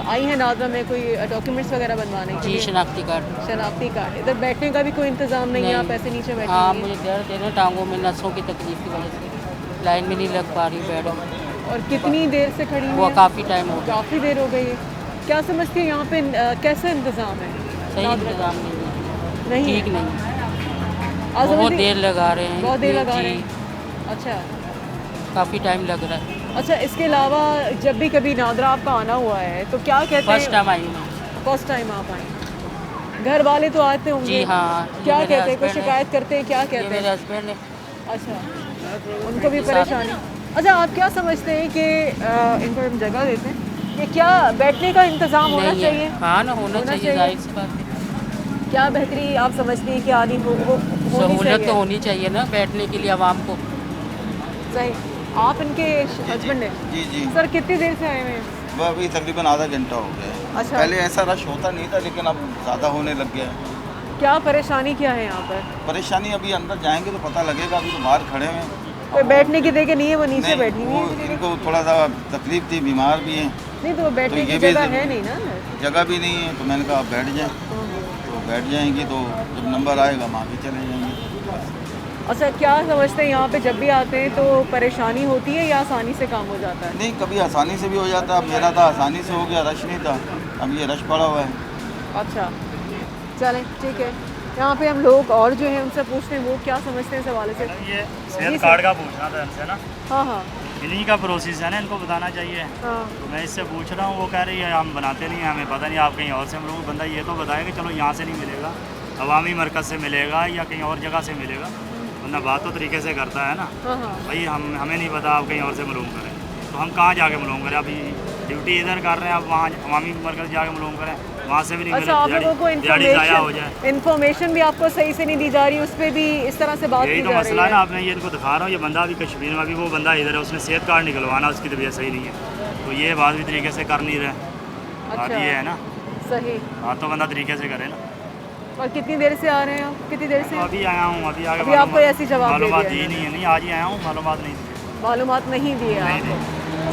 आई हैं नादरा में कोई डॉक्यूमेंट्स वगैरह बनवाने के लिए? शनाख्ती कार्ड। शनाख्ती कार्ड। इधर बैठने का भी कोई इंतज़ाम नहीं है, आप ऐसे नीचे बैठे? हाँ, मुझे दर्द है ना टांगों में, नसों की तकलीफ की वजह से लाइन में नहीं लग पा रही बेड। और कितनी देर से खड़ी हुई? वो काफ़ी टाइम हो गया। काफ़ी देर हो गई है। क्या समझती है यहाँ पे कैसे इंतज़ाम है? सही इंतज़ाम नहीं, ठीक नहीं। बहुत देर लगा रहे हैं। बहुत देर लगा रहे हैं। अच्छा, काफ़ी टाइम लग रहा है। अच्छा, इसके अलावा जब भी कभी नादरा आपका आना हुआ है तो क्या कहते हैं? फर्स्ट टाइम आई हूँ। फर्स्ट टाइम आप आए। घर वाले तो आते होंगे? जी हाँ। क्या कहते हैं? कोई शिकायत करते हैं? क्या कहते हैं? मेरे हस्बैंड है। अच्छा, उनको भी परेशानी। अच्छा, आप क्या समझते हैं कि इनको हम जगह देते हैं कि क्या बैठने का इंतज़ाम होना चाहिए? हाँ ना, होना चाहिए, जाहिर सी बात है। क्या बेहतरी आप समझती हैं कि आनी सहूलत तो होनी चाहिए ना बैठने के लिए आवाम को। सही। आप इनके हस्बैंड हैं? जी जी। सर कितनी देर से आए हुए हैं? वह अभी तकरीबन आधा घंटा हो गया है। अच्छा। पहले ऐसा रश होता नहीं था, लेकिन अब ज़्यादा होने लग गया है। क्या परेशानी क्या है यहाँ पर? परेशानी अभी अंदर जाएंगे तो पता लगेगा, अभी तो बाहर खड़े हुए हैं। कोई बैठने की देखे नहीं है, वो नीचे बैठी हुई है। इनको थोड़ा सा तकलीफ थी, बीमार भी हैं। नहीं तो बैठने की जगह है नहीं ना? जगह भी नहीं है, तो मैंने कहा आप बैठ जाएँ। तो बैठ जाएंगी तो जब नंबर आएगा वहाँ भी चले जाएंगे। अच्छा, क्या समझते हैं यहाँ पे जब भी आते हैं तो परेशानी होती है या आसानी से काम हो जाता है? नहीं, कभी आसानी से भी हो जाता है। मेरा था आसानी से हो गया, रश नहीं था। अब ये रश पड़ा हुआ है। अच्छा, चलें ठीक है। यहाँ पे हम लोग और जो है उनसे पूछते हैं वो क्या समझते हैं इस हवाले से। ये सेहत कार्ड का पूछना था इनसे ना। हाँ हाँ, इन्हीं का प्रोसेस है ना, इनको बताना चाहिए। हाँ। तो मैं इससे पूछ रहा हूँ, वो कह रही है हम बनाते नहीं हैं, हमें पता नहीं, आप कहीं और से हम लोग बंदा ये तो बताए कि चलो यहाँ से नहीं मिलेगा, अवामी मरकज़ से मिलेगा या कहीं और जगह से मिलेगा, वरना बात तो तरीके से करता है ना। भाई हमें नहीं पता, आप कहीं और से मालूम करें, तो हम कहाँ जाके मालूम करें? अभी ड्यूटी इधर कर रहे हैं, अब वहाँ अवामी मरकज़ जाके मालूम करें, वहाँ से भी नहीं अच्छा, आप लोगों को इन्फॉर्मेशन भी आपको सही से नहीं दी जा रही, उस पर भी इस तरह से बात यही तो मसला है ना। आपने ये इनको दिखा रहा हूँ, ये बंदा अभी कश्मीर में, अभी वो बंदा इधर है, उसने सेहत कार्ड निकलवाना, उसकी तबीयत सही नहीं है, तो ये बात भी तरीके से कर नहीं रहे। बात ये है ना, सही बात तो बंदा तरीके से करे ना। और कितनी देर से आ रहे हैं आप? कितनी देर से? अभी आया हूँ, अभी आगे अभी आपको ऐसी जवाब मालूमात दी नहीं है। नहीं, आज ही आया हूँ, मालूमात नहीं दी। मालूमात नहीं दी है आपको?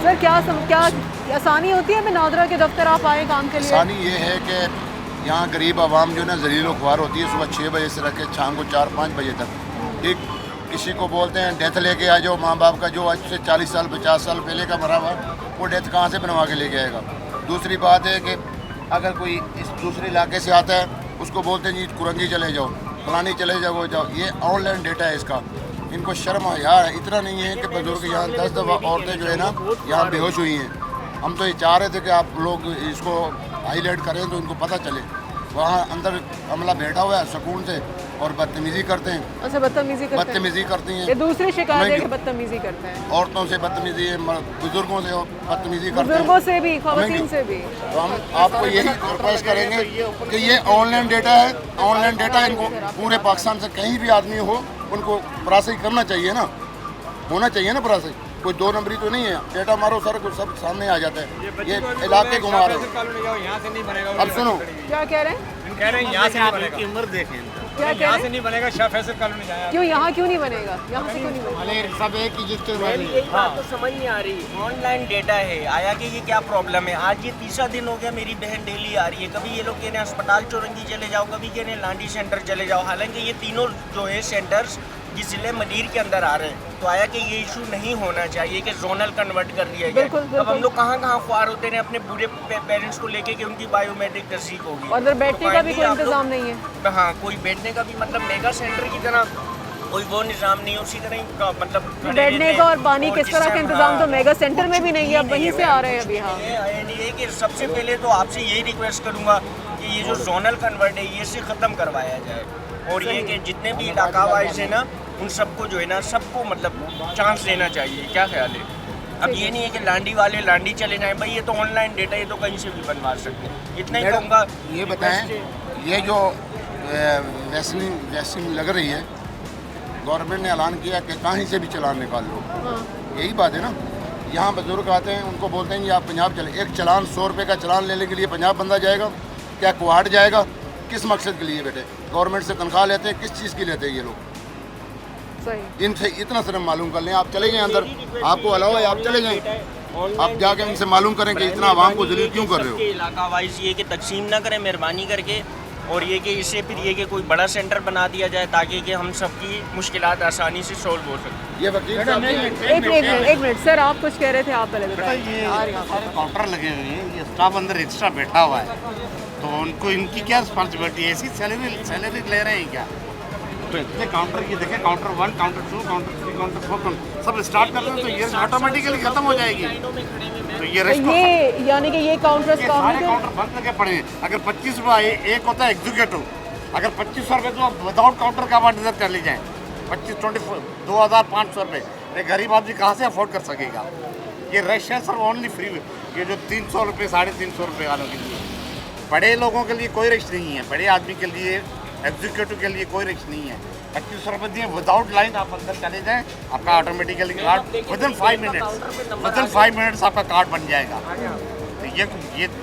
सर क्या आसानी होती है? मैं नादरा के दफ्तर आप आए काम के लिए? आसानी ये है कि यहाँ गरीब आवाम जो ना जलील ख्वार होती है, सुबह 6 बजे से रख के शाम को 4-5 बजे तक। एक किसी को बोलते हैं डेथ लेके आ जाओ, माँ बाप का जो आज से 40 साल 50 साल पहले का मरा हुआ, वो डेथ कहाँ से बनवा के लेके आएगा? दूसरी बात है कि अगर कोई इस दूसरे इलाके से आता है, उसको बोलते हैं जी कुरंगी चले जाओ, फलानी चले जाओ जाओ। ये ऑनलाइन डेटा है इसका। इनको शर्म यार इतना नहीं है कि बुजुर्ग यहाँ 10 दफ़ा औरतें जो है ना यहाँ बेहोश हुई हैं। हम तो ये चाह रहे थे कि आप लोग इसको हाईलाइट करें तो इनको पता चले। वहाँ अंदर अमला बैठा हुआ है सुकून से और बदतमीज़ी करते हैं। अच्छा, बदतमीज़ी करती हैं। ये दूसरी शिकायत है कि बदतमीज़ी करते हैं। औरतों से बदतमीज़ी है, बुजुर्गों से बदतमीज़ी करते हैं, बुजुर्गों से भी, ख़वातीन से भी। तो हम आपको यही रिक्वेस्ट करेंगे कि ये ऑनलाइन डेटा है, ऑनलाइन डेटा इनको पूरे पाकिस्तान से कहीं भी आदमी हो उनको बरासई करना चाहिए ना, होना चाहिए ना बरासई। कोई 2 नंबरी तो नहीं है। डेटा मारो सर को सब सामने आ जाता है। ये इलाके घुमा रहे हो। अब सुनो क्या कह रहे हैं? कह रहे हैं यहाँ से नहीं बनेगा। उम्र देखें, क्या यहाँ से नहीं बनेगा, शाह फैसल कॉलोनी जाए। क्यों यहाँ क्यों नहीं बनेगा? यहाँ से क्यों नहीं बनेगा? सब एक ही जिसके यही बात तो समझ नहीं आ रही। ऑनलाइन डेटा है आया कि ये क्या प्रॉब्लम है। आज ये 3रा दिन हो गया, मेरी बहन डेली आ रही है। कभी ये लोग कह रहे हैं अस्पताल चौरंगी चले जाओ, कभी कह रहे हैं लांडी सेंटर चले जाओ। हालांकि ये तीनों जो है सेंटर्स जिस जिले मदीर के अंदर आ रहे हैं, तो आया कि ये इशू नहीं होना चाहिए कि जोनल कन्वर्ट कर दिया जाए। अब हम लोग कहाँ ख्वार होते हैं अपने पूरे पेरेंट्स को लेके कि उनकी बायोमेट्रिक तस्दीक होगी। और उधर बैठने का भी कोई इंतजाम नहीं है। हाँ, कोई बैठने का भी मतलब मेगा सेंटर की तरह कोई वो निज़ाम नहीं है। उसी तरह मतलब बैठने का और पानी किस तरह का इंतजाम तो मेगा सेंटर में भी नहीं है। अब वहीं से आ रहे हैं अभी। हाँ, ये कि सबसे पहले तो आपसे यही रिक्वेस्ट करूँगा कि ये जो जोनल कन्वर्ट है ये से ख़त्म करवाया जाए। और ये कि जितने भी इलाका वाइज है ना उन सबको जो है ना सबको मतलब चांस देना चाहिए। क्या ख्याल है? अब ये नहीं है कि लांडी वाले लांडी चले जाएं, भाई ये तो ऑनलाइन डेटा, ये तो कहीं से भी बनवा सकते हैं। इतना ही कहूँगा। ये बताएं, ये जो वैक्सीन लग रही है, गवर्नमेंट ने ऐलान किया कि कहीं से भी चालान निकाल लो, यही बात है ना। यहाँ बुजुर्ग आते हैं, उनको बोलते हैं कि आप पंजाब चले, एक चालान 100 रुपये का चालान लेने के लिए पंजाब बंदा जाएगा क्या? कुहाड़ जाएगा? किस मकसद के लिए बेटे? गवर्नमेंट से तनख्वाह लेते हैं, किस चीज़ की लेते हैं ये लोग? इनसे इतना सिर्फ मालूम कर लें। आप चले गए अंदर, आपको अलावा है, आप चले गए, आप जाके इनसे मालूम करें कि इतना आवाम को जलील क्यों कर रहे हो। इलाका वाइज ये कि तकसीम ना करें मेहरबानी करके, और ये कि इससे फिर ये कि कोई बड़ा सेंटर बना दिया जाए ताकि कि हम सबकी मुश्किलात आसानी से सोल्व हो सके। ये वकील साहब एक मिनट सर, आप कुछ कह रहे थे, आप पहले बताइए। ये सारे काउंटर लगे हुए हैं, ये स्टाफ अंदर एक्स्ट्रा बैठा हुआ है, तो उनको इनकी क्या रिस्पॉन्सिबिलिटी है? ऐसी सैलरी ले रहे हैं क्या? तो इतने काउंटर की देखें, काउंटर 1, काउंटर 2, काउंटर 3, काउंटर 4 सब स्टार्ट कर लें तो ये ऑटोमेटिकली खत्म हो जाएगी। तो ये यानी कि ये काउंटर सारे काउंटर बंद लगे पड़े हैं। अगर 25 रुपये एक होता है एग्जीक्यूटिव, अगर 2500 रुपये तो विदाउट काउंटर का आप डिजर्व कर ली जाए, 2500 रुपये एक गरीब आदमी कहाँ से अफोर्ड कर सकेगा? ये रश है सर ओनली फ्री, ये जो 300 रुपये 350 रुपये वालों के लिए। बड़े लोगों के लिए कोई रिक्स नहीं है, बड़े आदमी के लिए, एग्जीक्यूटिव के लिए कोई रिक्स नहीं है। 2500 रुपये दिए विदाउट लाइन आप अंदर चले जाएं, आपका ऑटोमेटिकली कार्ड विदिन 5 मिनट्स आपका कार्ड बन जाएगा। तो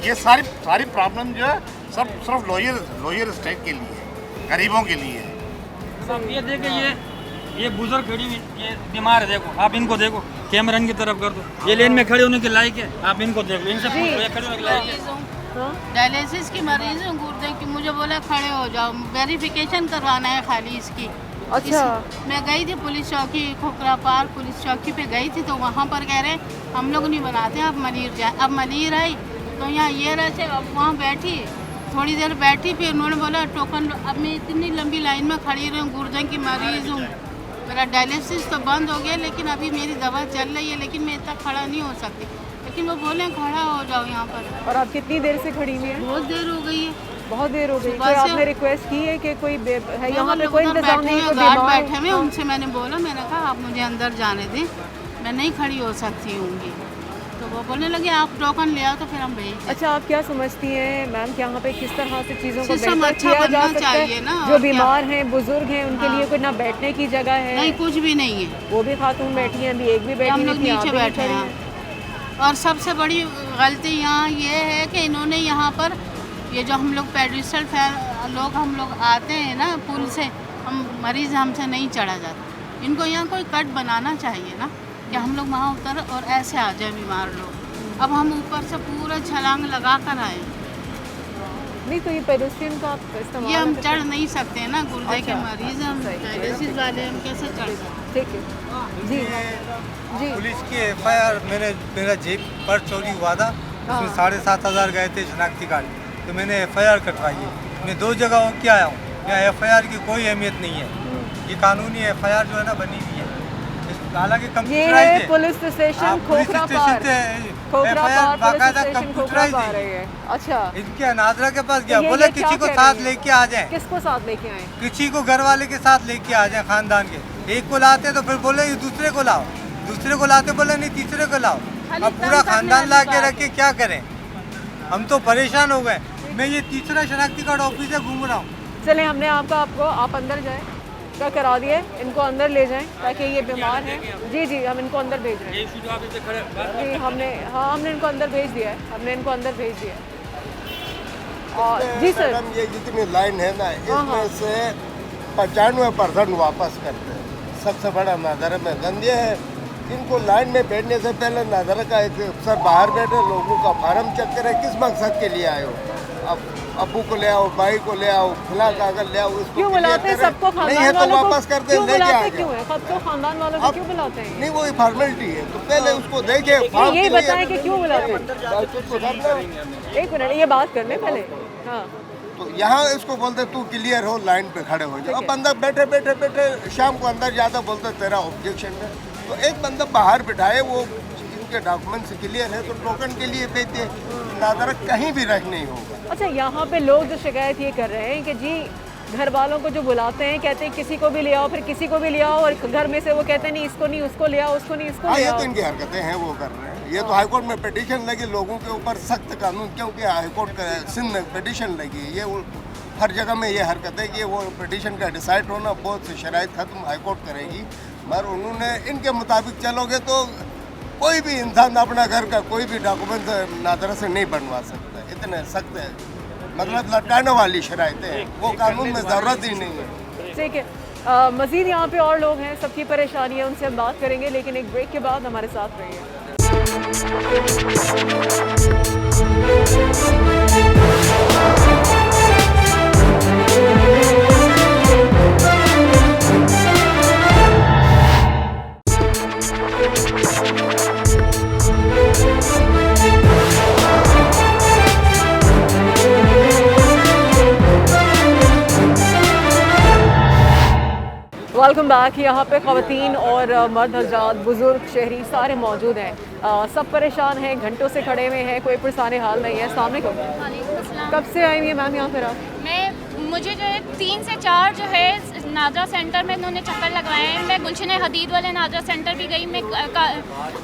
ये सारी प्रॉब्लम जो है सब सिर्फ लोअर स्टेट के लिए है, गरीबों के लिए है। सब ये देखिए, ये बुजुर्ग खड़ी हुई, ये बीमार है, देखो आप इनको देखो, कैमरा इनकी तरफ कर दो, ये लेन में खड़े होने के लायक है, आप इनको देखो, इनसे पूछो ये खड़े होने के लायक है। डायलिसिस की मरीज हूँ, गुर्दे की, मुझे बोला खड़े हो जाओ, वेरिफिकेशन करवाना है खाली इसकी। अच्छा। मैं गई थी पुलिस चौकी, खोखरा पार पुलिस चौकी पे गई थी, तो वहाँ पर कह रहे हम लोग नहीं बनाते, आप मलिर जाए। अब मलिर आई तो यहाँ ये रहे, अब वहाँ बैठी, थोड़ी देर बैठी, फिर उन्होंने बोला टोकन। अब मैं इतनी लंबी लाइन में खड़ी रही हूँ, गुर्दे की मरीज हूँ, मेरा डायलिसिस तो बंद हो गया, लेकिन अभी मेरी दवा चल रही है, लेकिन मैं इतना खड़ा नहीं हो सकती। लेकिन वो बोले खड़ा हो जाओ यहाँ पर। और आप कितनी देर से खड़ी हुई हैं? बहुत देर हो गई है। बहुत देर हो गई। तो आपने रिक्वेस्ट की है कि कोई है यहाँ पे, कोई इंतजाम नहीं, कोई गार्ड बीमार बैठे हुए, उनसे मैंने बोला, मैंने कहा आप मुझे अंदर जाने दें, मैं नहीं खड़ी हो सकती हूँगी। तो वो बोलने लगे आप टोकन ले आओ तो फिर हम भेज। अच्छा, आप क्या समझती हैं मैम कि यहाँ पे किस तरह से चीज़ों को सिस्टम बेहतर अच्छा किया जा बनना सकता चाहिए है? ना, जो और बीमार हैं, बुजुर्ग हैं, उनके लिए कोई ना बैठने की जगह है? नहीं, कुछ भी नहीं है। वो भी खातून बैठी हैं, अभी एक भी बैठी हम लोग नहीं थी, आप नीचे भी बैठे खड़ी हैं। हैं। और सबसे बड़ी गलती यहाँ ये है कि इन्होंने यहाँ पर ये जो हम लोग पेडिस्टल लोग हम लोग आते हैं ना पुल से, हम मरीज़ हमसे नहीं चढ़ा जाता। इनको यहाँ कोई कट बनाना चाहिए ना कि हम लोग वहाँ उतर और ऐसे आ जाए बीमार लोग। अब हम ऊपर से पूरा छलांग लगा कर आए। नहीं तो ये पेडेस्ट्रियन का आप इस्तेमाल ये हम चढ़ नहीं सकते ना, गुर्दे के मरीज़ हम, सही, डायलिसिस वाले हम कैसे चढ़ सकते? ठीक है जी जी। पुलिस की FIR, मेरा जेब पर चोरी हुआ था, उसमें 7,500 गए थे शनाख्ती कार्ड, तो मैंने FIR कटवाई है। मैं 2 जगह हो के आया हूँ, यहाँ FIR की कोई अहमियत नहीं है। ये कानूनी FIR जो है ना बनी हुई है, हालांकि कंप्यूटराइज्ड है। पुलिस स्टेशन खोखरा पार, खोखरा पार पुलिस स्टेशन खोखरा पार है। अच्छा, इनके नादरा के पास गया, बोले किसी को साथ लेके आ जाए। किसको साथ लेके आए? किसी को घर वाले के साथ लेके आ जाए, खानदान के। एक को लाते तो फिर बोले दूसरे को लाओ, दूसरे को लाते बोले नहीं तीसरे को लाओ। अब पूरा खानदान ला के रखे, क्या करें? हम तो परेशान हो गए। मैं ये तीसरा शनाख्ती कार्ड ऑफिस से घूम रहा हूँ। चले, हमने आपको आप अंदर जाए का करा दिया, इनको अंदर ले जाएं ताकि ये बीमार हैं। जी जी, हम इनको अंदर भेज रहे हैं जी, हमने इनको अंदर भेज दिया है, हमने इनको अंदर भेज दिया है। और जी सर, मैडम ये जितनी लाइन है ना, इसमें से 95% वापस करते हैं। सबसे बड़ा नादरा में गंदिया है। इनको लाइन में बैठने से पहले नादरा का एक अफसर बाहर बैठे, लोगों का फार्म चेक करे, किस मकसद के लिए आए हो। अब अब्बू को ले आओ, भाई को ले आओ, फिलहाल कागज ले आओ, इसको क्यों बुलाते हैं? सबको नहीं है तो वापस कर दे, लेके आ जाओ। क्यों है सबको खानदान वालों को क्यों बुलाते हैं? नहीं, वो फॉर्मेलिटी है, तो पहले उसको देखे। ये बताएं कि क्यों बुलाते हैं। एक मिनट, ये बात करने पहले। हाँ, तो यहाँ इसको बोलते तू क्लियर हो, लाइन पे खड़े हो जाओ। अब बंदा बैठे बैठे बैठे शाम को अंदर जाता, बोलता तेरा ऑब्जेक्शन है। तो एक बंदा बाहर बिठाए, वो इनके डॉक्यूमेंट्स क्लियर है तो टोकन के लिए भेजते, नादरा कहीं भी रख नहीं होगा। अच्छा, यहाँ पे लोग जो शिकायत ये कर रहे हैं कि जी घर वालों को जो बुलाते हैं, कहते हैं किसी को भी ले आओ, फिर किसी को भी ले आओ, और घर में से वो कहते हैं नहीं इसको नहीं उसको ले आओ, उसको नहीं इसको ले ये आओ। तो इनकी हरकतें हैं, वो कर रहे हैं। ये तो हाईकोर्ट में पिटीशन लगी लोगों के ऊपर सख्त कानून, क्योंकि हाईकोर्ट का सिंध में पिटीशन लगी। ये हर जगह में ये हरकत है कि वो पिटीशन का डिसाइड होना, बहुत से शराइत ख़त्म हाईकोर्ट करेगी, मगर उन्होंने इनके मुताबिक चलोगे तो कोई भी इंसान अपना घर का कोई भी डॉक्यूमेंट नादरा से नहीं बनवा सकता। इतने सख्त है, मतलब लटकाने वाली शराइतें हैं, वो कानून में ज़रूरत ही नहीं है। ठीक है, मज़ीद यहाँ पे और लोग हैं, सबकी परेशानी है, उनसे हम बात करेंगे, लेकिन एक ब्रेक के बाद हमारे साथ रहिए। Welcome back. यहाँ पे ख़वातीन और मर्द हज़रात, बुज़ुर्ग, शहरी सारे मौजूद हैं। सब परेशान हैं, घंटों से खड़े हुए हैं, कोई पुरसाने हाल नहीं है। अस्सलाम वालेकुम। कब से आई हुई है मैम यहाँ पर आप? मुझे जो है 3 से 4 जो है नादरा सेंटर में इन्होंने चक्कर लगवाए हैं। मैं गुलशन हदीद वाले नादरा सेंटर भी गई, मैं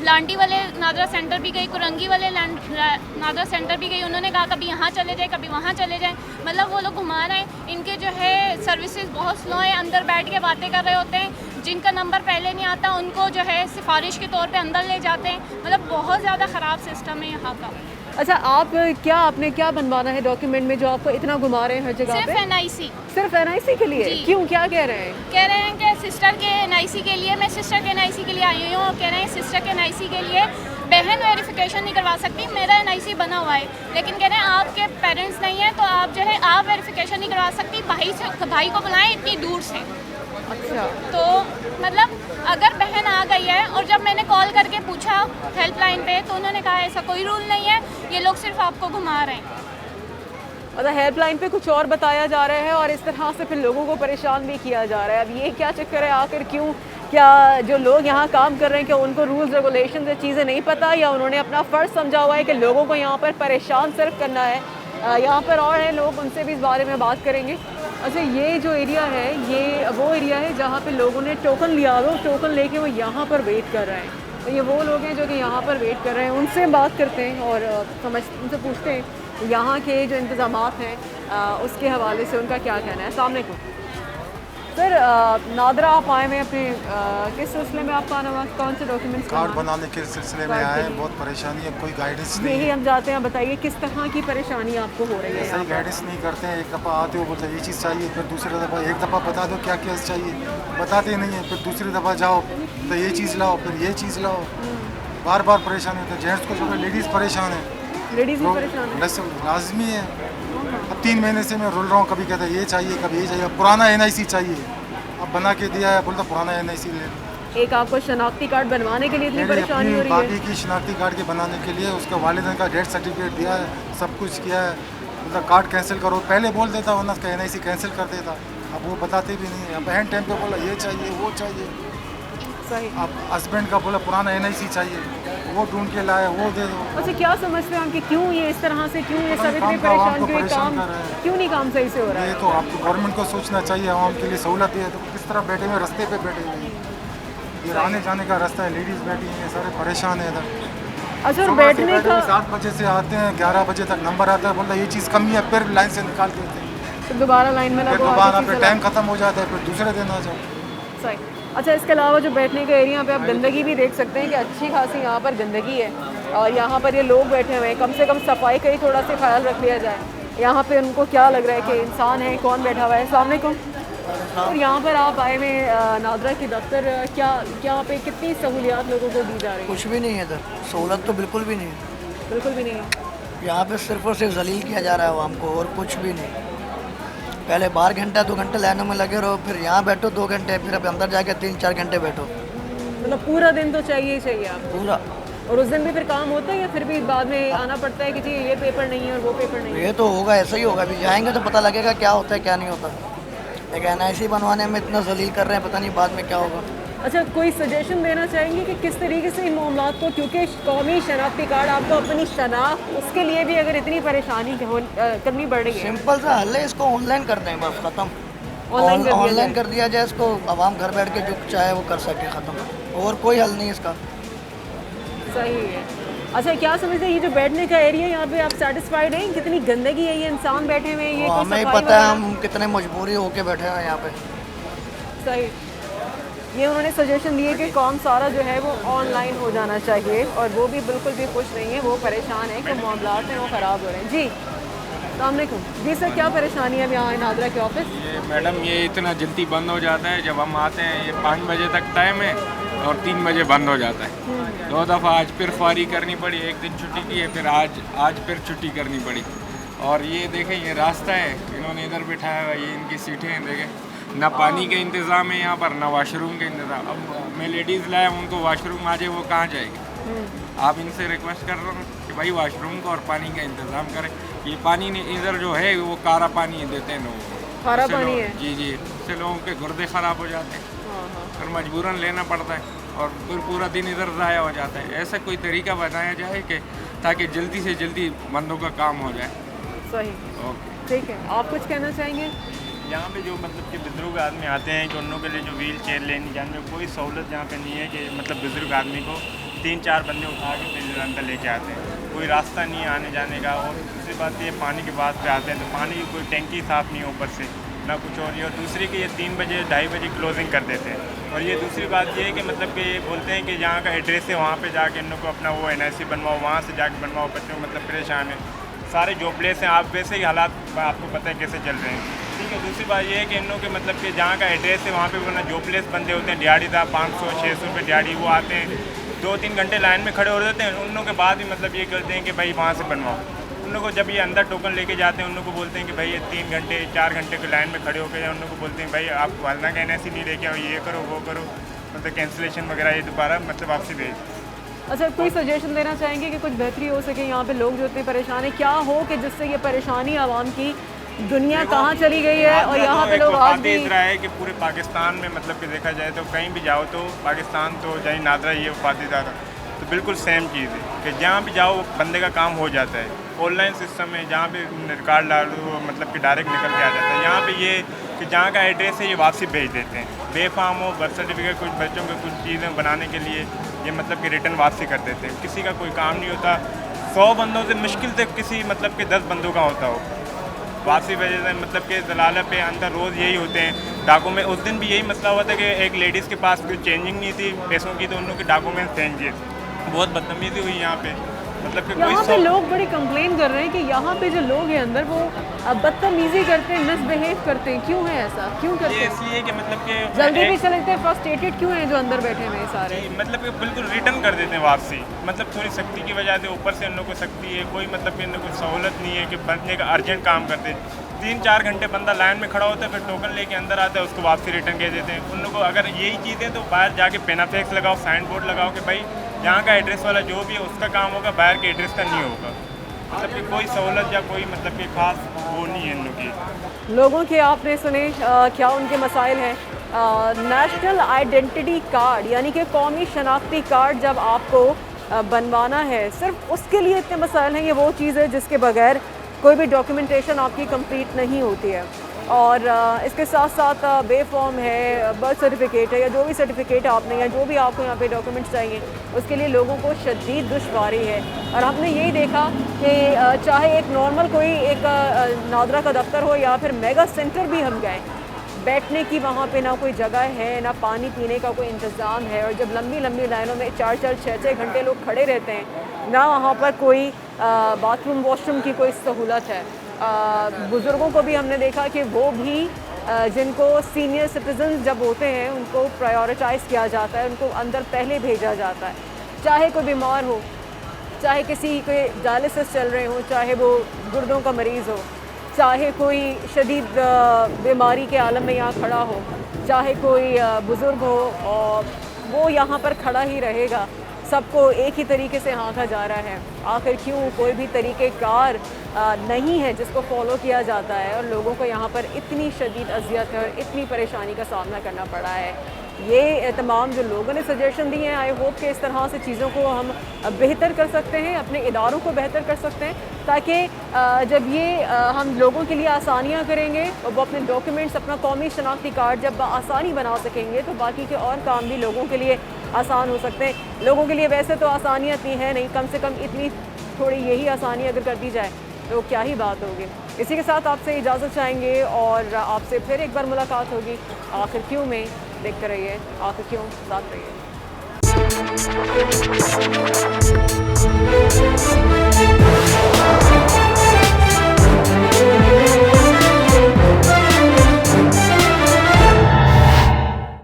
लांडी वाले नादरा सेंटर भी गई, कुरंगी वाले नादरा सेंटर भी गई। उन्होंने कहा कभी यहाँ चले जाए, कभी वहाँ चले जाएँ, मतलब वो लोग घुमा रहे हैं। इनके जो है सर्विसेज बहुत स्लो है, अंदर बैठ के बातें कर रहे होते हैं, जिनका नंबर पहले नहीं आता उनको जो है सिफारिश के तौर पे अंदर ले जाते हैं। मतलब बहुत ज़्यादा ख़राब सिस्टम है यहाँ का। अच्छा, आपने क्या बनवाना है डॉक्यूमेंट में जो आपको इतना घुमा रहे हैं हर जगह पे? सिर्फ NIC। सिर्फ NIC के लिए? क्यों, क्या कह रहे हैं? कह रहे हैं कि सिस्टर के NIC के लिए, मैं सिस्टर के NIC के लिए आई हूँ, कह रहे हैं सिस्टर के NIC के लिए बहन वेरिफिकेशन नहीं करवा सकती, मेरा NIC बना हुआ है, लेकिन कह रहे हैं आपके पेरेंट्स नहीं है तो आप जो है आप वेरिफिकेशन नहीं करवा सकती, भाई को बुलाएं इतनी दूर से। अच्छा, तो मतलब अगर बहन आ गई है, और जब मैंने कॉल करके पूछा हेल्पलाइन पे तो उन्होंने कहा ऐसा कोई रूल नहीं है, ये लोग सिर्फ आपको घुमा रहे हैं। मतलब हेल्पलाइन पे कुछ और बताया जा रहा है और इस तरह से फिर लोगों को परेशान भी किया जा रहा है। अब ये क्या चक्कर है आखिर? क्यों, क्या जो लोग यहाँ काम कर रहे हैं क्या उनको रूल्स रेगुलेशन से चीज़ें नहीं पता, या उन्होंने अपना फ़र्ज़ समझा हुआ है कि लोगों को यहाँ पर परेशान सिर्फ करना है? यहाँ पर और हैं लोग, उनसे भी इस बारे में बात करेंगे। अच्छा, ये जो एरिया है ये वो एरिया है जहाँ पे लोगों ने टोकन लिया हो, टोकन लेके वो यहाँ पर वेट कर रहे हैं। तो ये वो लोग हैं जो कि यहाँ पर वेट कर रहे हैं, उनसे बात करते हैं और उनसे पूछते हैं यहाँ के जो इंतज़ामात हैं उसके हवाले से उनका क्या कहना है। अस्सलाम वालेकुम सर, नादरा आप आए हुए अपने किस सिलसिले में आपका आना हुआ? कौन से डॉक्यूमेंट्स? कार्ड बनाने के सिलसिले में आए हैं। बहुत परेशानी है, कोई गाइडेंस नहीं यही है। हम जाते हैं, बताइए किस तरह की परेशानी आपको हो रही है? सही गाइडेंस नहीं करते हैं। एक दफ़ा आते हो बोलते ये चीज़ चाहिए, फिर दूसरी दफ़ा एक दफ़ा बता दो क्या क्या चाहिए, बताते नहीं है, फिर दूसरी दफ़ा जाओ तो ये चीज़ लाओ, फिर ये चीज़ लाओ, बार बार परेशानी होती है। जेंट्स को जो लेडीज़ परेशान है, लेडीज़ भी परेशान है, लाजमी है। अब 3 महीने से मैं रुल रहा हूँ, कभी कहता है ये चाहिए, कभी ये चाहिए। पुराना NIC चाहिए, अब बना के दिया है, बोलता पुराना NIC ले। एक आपको शनाख्ती कार्ड बनवाने के लिए इतनी परेशानी हो रही है? बाकी की शनाख्ती कार्ड के बनाने के लिए उसके वालिदैन का डेथ सर्टिफिकेट दिया है, सब कुछ किया है, मतलब कार्ड कैंसिल करो, पहले बोल देता वरना उसका NIC कैंसिल कर देता, अब वो बताते भी नहीं है। अब एंड टाइम पे बोला ये चाहिए वो चाहिए। सही। अब हस्बैंड का बोला पुराना NIC चाहिए, वो ढूंढ के लाया, वो दे दो। अच्छा, क्या समझते हैं हम कि क्यों ये इस तरह से, क्यों ये सब इतने परेशान, क्यों काम क्यों नहीं काम सही से हो रहा है? ये तो आपको गवर्नमेंट को सोचना चाहिए, आवाम के लिए सहूलत है तो किस तरह बैठे हुए रास्ते पे बैठे हुए हैं, ये आने जाने का रास्ता है, लेडीज़ बैठी हैं, सारे परेशान है इधर। अच्छा, और बैठने का 7 बजे से आते हैं, 11 बजे तक नंबर आता है, बोलता ये चीज़ कमी है, फिर लाइन से निकाल देते हैं, तो दोबारा लाइन में लगो, दोबारा फिर टाइम खत्म हो जाता है, फिर दूसरे दिन आ जाओ। सही। अच्छा, इसके अलावा जो बैठने का एरिया पे आप गंदगी भी देख सकते हैं कि अच्छी खासी यहाँ पर गंदगी है, और यहाँ पर ये लोग बैठे हुए हैं, कम से कम सफाई का ही थोड़ा सा ख्याल रख लिया जाए। यहाँ पे उनको क्या लग रहा है कि इंसान है, कौन बैठा हुआ है? अस्सलाम वालेकुम। और यहाँ पर आप आए हुए नादरा के दफ्तर, क्या यहाँ पे कितनी सहूलियात लोगों को दी जा रही है? कुछ भी नहीं है इधर, सहूलत तो बिल्कुल भी नहीं है, बिल्कुल भी नहीं है। यहाँ पे सिर्फ और सिर्फ जलील किया जा रहा है आवाम को, और कुछ भी नहीं। पहले 12 घंटा 2 घंटे लाइनों में लगे रहो, फिर यहाँ बैठो 2 घंटे, फिर अब अंदर जाके 3-4 घंटे बैठो। मतलब पूरा दिन तो चाहिए ही चाहिए आपको? पूरा। और उस दिन भी फिर काम होता है या फिर भी बाद में आना पड़ता है कि जी ये पेपर नहीं है और वो पेपर नहीं है? ये तो होगा, ऐसा ही होगा, अभी जाएंगे तो पता लगेगा क्या होता है क्या नहीं होता। एक NIC बनवाने में इतना जलील कर रहे हैं, पता नहीं बाद में क्या होगा। अच्छा, कोई सजेशन देना चाहेंगे कि किस तरीके से इन मामलों को, क्योंकि कौमी शनाख्ती कार्ड आपको अपनी शनाख्त, उसके लिए भी अगर इतनी परेशानी करनी पड़ रही है, सिंपल सा हल है, इसको ऑनलाइन कर दें बस, ख़त्म। ऑनलाइन कर दिया जाए इसको, आवाम घर बैठ के जो चाहे वो कर सके ख़त्म, और कोई हल नहीं इसका। सही है। अच्छा, क्या समझते हैं ये जो बैठने का एरिया यहाँ पे, आप सेटिस्फाइड हैं? कितनी गंदगी है, ये इंसान बैठे हुए हैं, ये कोई हमें सफाई पता है, वगैरह? हम कितने मजबूरी होके बैठे हैं यहाँ पे। सही। ये उन्होंने सजेशन दिए कि कॉम सारा जो है वो ऑनलाइन हो जाना चाहिए, और वो भी बिल्कुल भी खुश नहीं है, वो परेशान है कि मामलात हैं वो ख़राब हो रहे हैं। जी अस्सलामुअलैकुम। जी सर, क्या परेशानी है यहाँ नादरा के ऑफिस? ये मैडम, ये इतना जल्दी बंद हो जाता है, जब हम आते हैं ये 5 बजे तक टाइम है और 3 बजे बंद हो जाता है। 2 दफ़ा आज फिर ख्वारी करनी पड़ी, एक दिन छुट्टी की है, फिर आज फिर छुट्टी करनी पड़ी। और ये देखें, ये रास्ता है इन्होंने इधर बिठाया हुआ, ये इनकी सीटें हैं, देखें ना पानी का इंतज़ाम है यहाँ पर, ना वाशरूम का इंतज़ाम। अब मैं लेडीज़ लाया, उनको वाशरूम आ जाए, वो कहाँ जाएगी? आप इनसे रिक्वेस्ट कर रहा हूँ कि भाई वाशरूम का और पानी का इंतज़ाम करें। ये पानी नहीं, इधर जो है वो कारा पानी देते हैं लोगों को, खारा पानी है। जी जी, इससे लोगों के गुर्दे ख़राब हो जाते हैं, फिर मजबूरन लेना पड़ता है और फिर पूरा दिन इधर ज़ाया हो जाता है। ऐसा कोई तरीका बनाया जाए कि ताकि जल्दी से जल्दी बंदों का काम हो जाए। सही, ओके, ठीक है। आप कुछ कहना चाहेंगे? यहाँ पे जो मतलब कि बुजुर्ग आदमी आते हैं कि उन के लिए जो व्हील चेयर लेने जाने में कोई सहूलत यहाँ पे नहीं है कि मतलब बुजुर्ग आदमी को 3-4 बंदे उठा के फिर अंदर लेके आते हैं, कोई रास्ता नहीं है आने जाने का। और दूसरी बात ये, पानी के बाद पे आते हैं तो पानी की कोई टैंकी साफ़ नहीं है ऊपर से, ना कुछ और। और दूसरी कि ये 3 बजे 2:30 बजे क्लोजिंग कर देते हैं। और ये दूसरी बात ये है कि मतलब कि ये बोलते हैं कि जहाँ का एड्रेस है वहाँ पे जाके इन लोग को अपना वो NIC बनवाओ, वहाँ से जाके बनवाओ। बच्चों मतलब परेशान है, सारे जो प्लेस हैं, आप वैसे ही हालात आपको पता है कैसे चल रहे हैं, ठीक है। दूसरी बात ये है कि इन लोग के मतलब कि जहाँ का एड्रेस है वहाँ पे वरना जो प्लेस बंदे होते हैं, दिहाड़ी था 500-600 रुपये दिहाड़ी, वो आते हैं 2-3 घंटे लाइन में खड़े हो जाते हैं। उन लोगों के बाद भी मतलब ये करते हैं कि भाई वहाँ से बनवाओ। उन लोगों को जब ये अंदर टोकन लेके जाते हैं, उन लोगों को बोलते हैं कि भाई ये 3 घंटे 4 घंटे की लाइन में खड़े होकर, उन लोगों को बोलते हैं भाई आप वालना का NIC नहीं लेके आओ, ये करो वो करो, मतलब कैंसिलेशन वगैरह, ये दोबारा मतलब आपसे भेज। अच्छा, कोई सजेशन देना चाहेंगे कि कुछ बेहतरी हो सके यहाँ पे? लोग जो इतने परेशान हैं, क्या हो कि जिससे ये परेशानी आवाम की, दुनिया कहाँ चली गई है और यहाँ पे लोग आज भी इस रहा है कि पूरे पाकिस्तान में मतलब कि देखा जाए तो कहीं भी जाओ तो पाकिस्तान तो चाहे नादरा ये वफातीदार तो बिल्कुल सेम चीज़ है कि जहाँ भी जाओ बंदे का काम हो जाता है। ऑनलाइन सिस्टम है, जहाँ पे रिकॉर्ड डालो मतलब कि डायरेक्ट निकल के आ जाता है। यहाँ पे ये कि जहाँ का एड्रेस है ये वापसी भेज देते हैं, बेफाम हो, बर्थ सर्टिफिकेट, कुछ बच्चों के कुछ चीज़ें बनाने के लिए ये मतलब कि रिटर्न वापसी कर देते हैं। किसी का कोई काम नहीं होता, 100 बंदों से मुश्किल से किसी मतलब कि 10 बंदों का होता हो वापसी वजह से। मतलब कि दलाला पे अंदर रोज़ यही होते हैं डॉक्यूमेंट। उस दिन भी यही मसला हुआ था कि एक लेडीज़ के पास कोई चेंजिंग नहीं थी पैसों की, तो उन लोगों के डॉक्यूमेंट चेंज किए। बहुत बदतमीजी हुई यहाँ पे, मतलब कि यहाँ पे लोग बड़ी कंप्लेन कर रहे हैं कि यहाँ पे जो लोग हैं अंदर वो बदतमीजी करते हैं, मिसबिहेव करते हैं। क्यों है ऐसा, क्यों करते हैं? इसलिए कि मतलब कि जल्दी भी चलते हैं, फ्रस्ट्रेटेड क्यों हैं जो अंदर बैठे हुए हैं सारे? मतलब कि बिल्कुल रिटर्न कर देते हैं वापसी, मतलब थोड़ी सख्ती की वजह से। ऊपर से इन लोगों को सख्ती है, कोई मतलब कि इन लोगों को सहूलत नहीं है कि बनने का अर्जेंट काम करते हैं। 3-4 घंटे बंदा लाइन में खड़ा होता है, फिर टोकन लेके अंदर आता है, उसको वापसी रिटर्न कह देते हैं। उन लोगों को अगर यही चीज़ें तो बाहर जाके पेनाफेक्स लगाओ, साइन बोर्ड लगाओ कि भाई यहाँ का एड्रेस वाला जो भी है उसका काम होगा, बाहर के एड्रेस का नहीं होगा। मतलब कि कोई सहूलत या कोई मतलब कि खास वो नहीं है इन लोगों की। लोगों के आपने सुने क्या उनके मसाइल हैं। नेशनल आइडेंटिटी कार्ड यानी कि कौमी शनाख्ती कार्ड जब आपको बनवाना है, सिर्फ उसके लिए इतने मसाइल हैं। ये वो चीज़ है जिसके बगैर कोई भी डॉक्यूमेंटेशन आपकी कंप्लीट नहीं होती है। और इसके साथ साथ बेफॉर्म है, बर्थ सर्टिफिकेट है, या जो भी सर्टिफिकेट आपने या जो भी आपको यहाँ पे डॉक्यूमेंट्स चाहिए, उसके लिए लोगों को शदीद दुश्वारी है। और हमने यही देखा कि चाहे एक नॉर्मल कोई एक नादरा का दफ्तर हो या फिर मेगा सेंटर भी हम गए, बैठने की वहाँ पे ना कोई जगह है, ना पानी पीने का कोई इंतज़ाम है। और जब लंबी लंबी लाइनों में 4-4, 6-6 घंटे लोग खड़े रहते हैं, ना वहाँ पर कोई बाथरूम वॉशरूम की कोई सहूलत है। बुज़ुर्गों को भी हमने देखा कि वो भी जिनको सीनियर सिटीजन जब होते हैं उनको प्रायोरिटाइज़ किया जाता है, उनको अंदर पहले भेजा जाता है। चाहे कोई बीमार हो, चाहे किसी के डायलिसिस चल रहे हो, चाहे वो गुर्दों का मरीज़ हो, चाहे कोई शदीद बीमारी के आलम में यहाँ खड़ा हो, चाहे कोई बुज़ुर्ग हो, और वो यहाँ पर खड़ा ही रहेगा। सबको एक ही तरीके से हाँका जा रहा है। आखिर क्यों? कोई भी तरीक़ेकार नहीं है जिसको फॉलो किया जाता है, और लोगों को यहाँ पर इतनी शदीद अज़ियत है और इतनी परेशानी का सामना करना पड़ा है। ये तमाम जो लोगों ने सजेशन दिए हैं, आई होप कि इस तरह से चीज़ों को हम बेहतर कर सकते हैं, अपने इदारों को बेहतर कर सकते हैं, ताकि जब ये हम लोगों के लिए आसानियाँ करेंगे और वो अपने डॉक्यूमेंट्स, अपना कौमी शनाख्ती कार्ड जब आसानी बना सकेंगे तो बाकी के और काम भी लोगों के लिए आसान हो सकते हैं। लोगों के लिए वैसे तो आसानियाँ इतनी है नहीं, कम से कम इतनी थोड़ी यही आसानी अगर कर दी जाए तो क्या ही बात होगी। इसी के साथ आपसे इजाज़त चाहेंगे और आपसे फिर एक बार मुलाकात होगी आखिर क्यों में। देखते रहिए आखिर क्यों, साथ रहिए।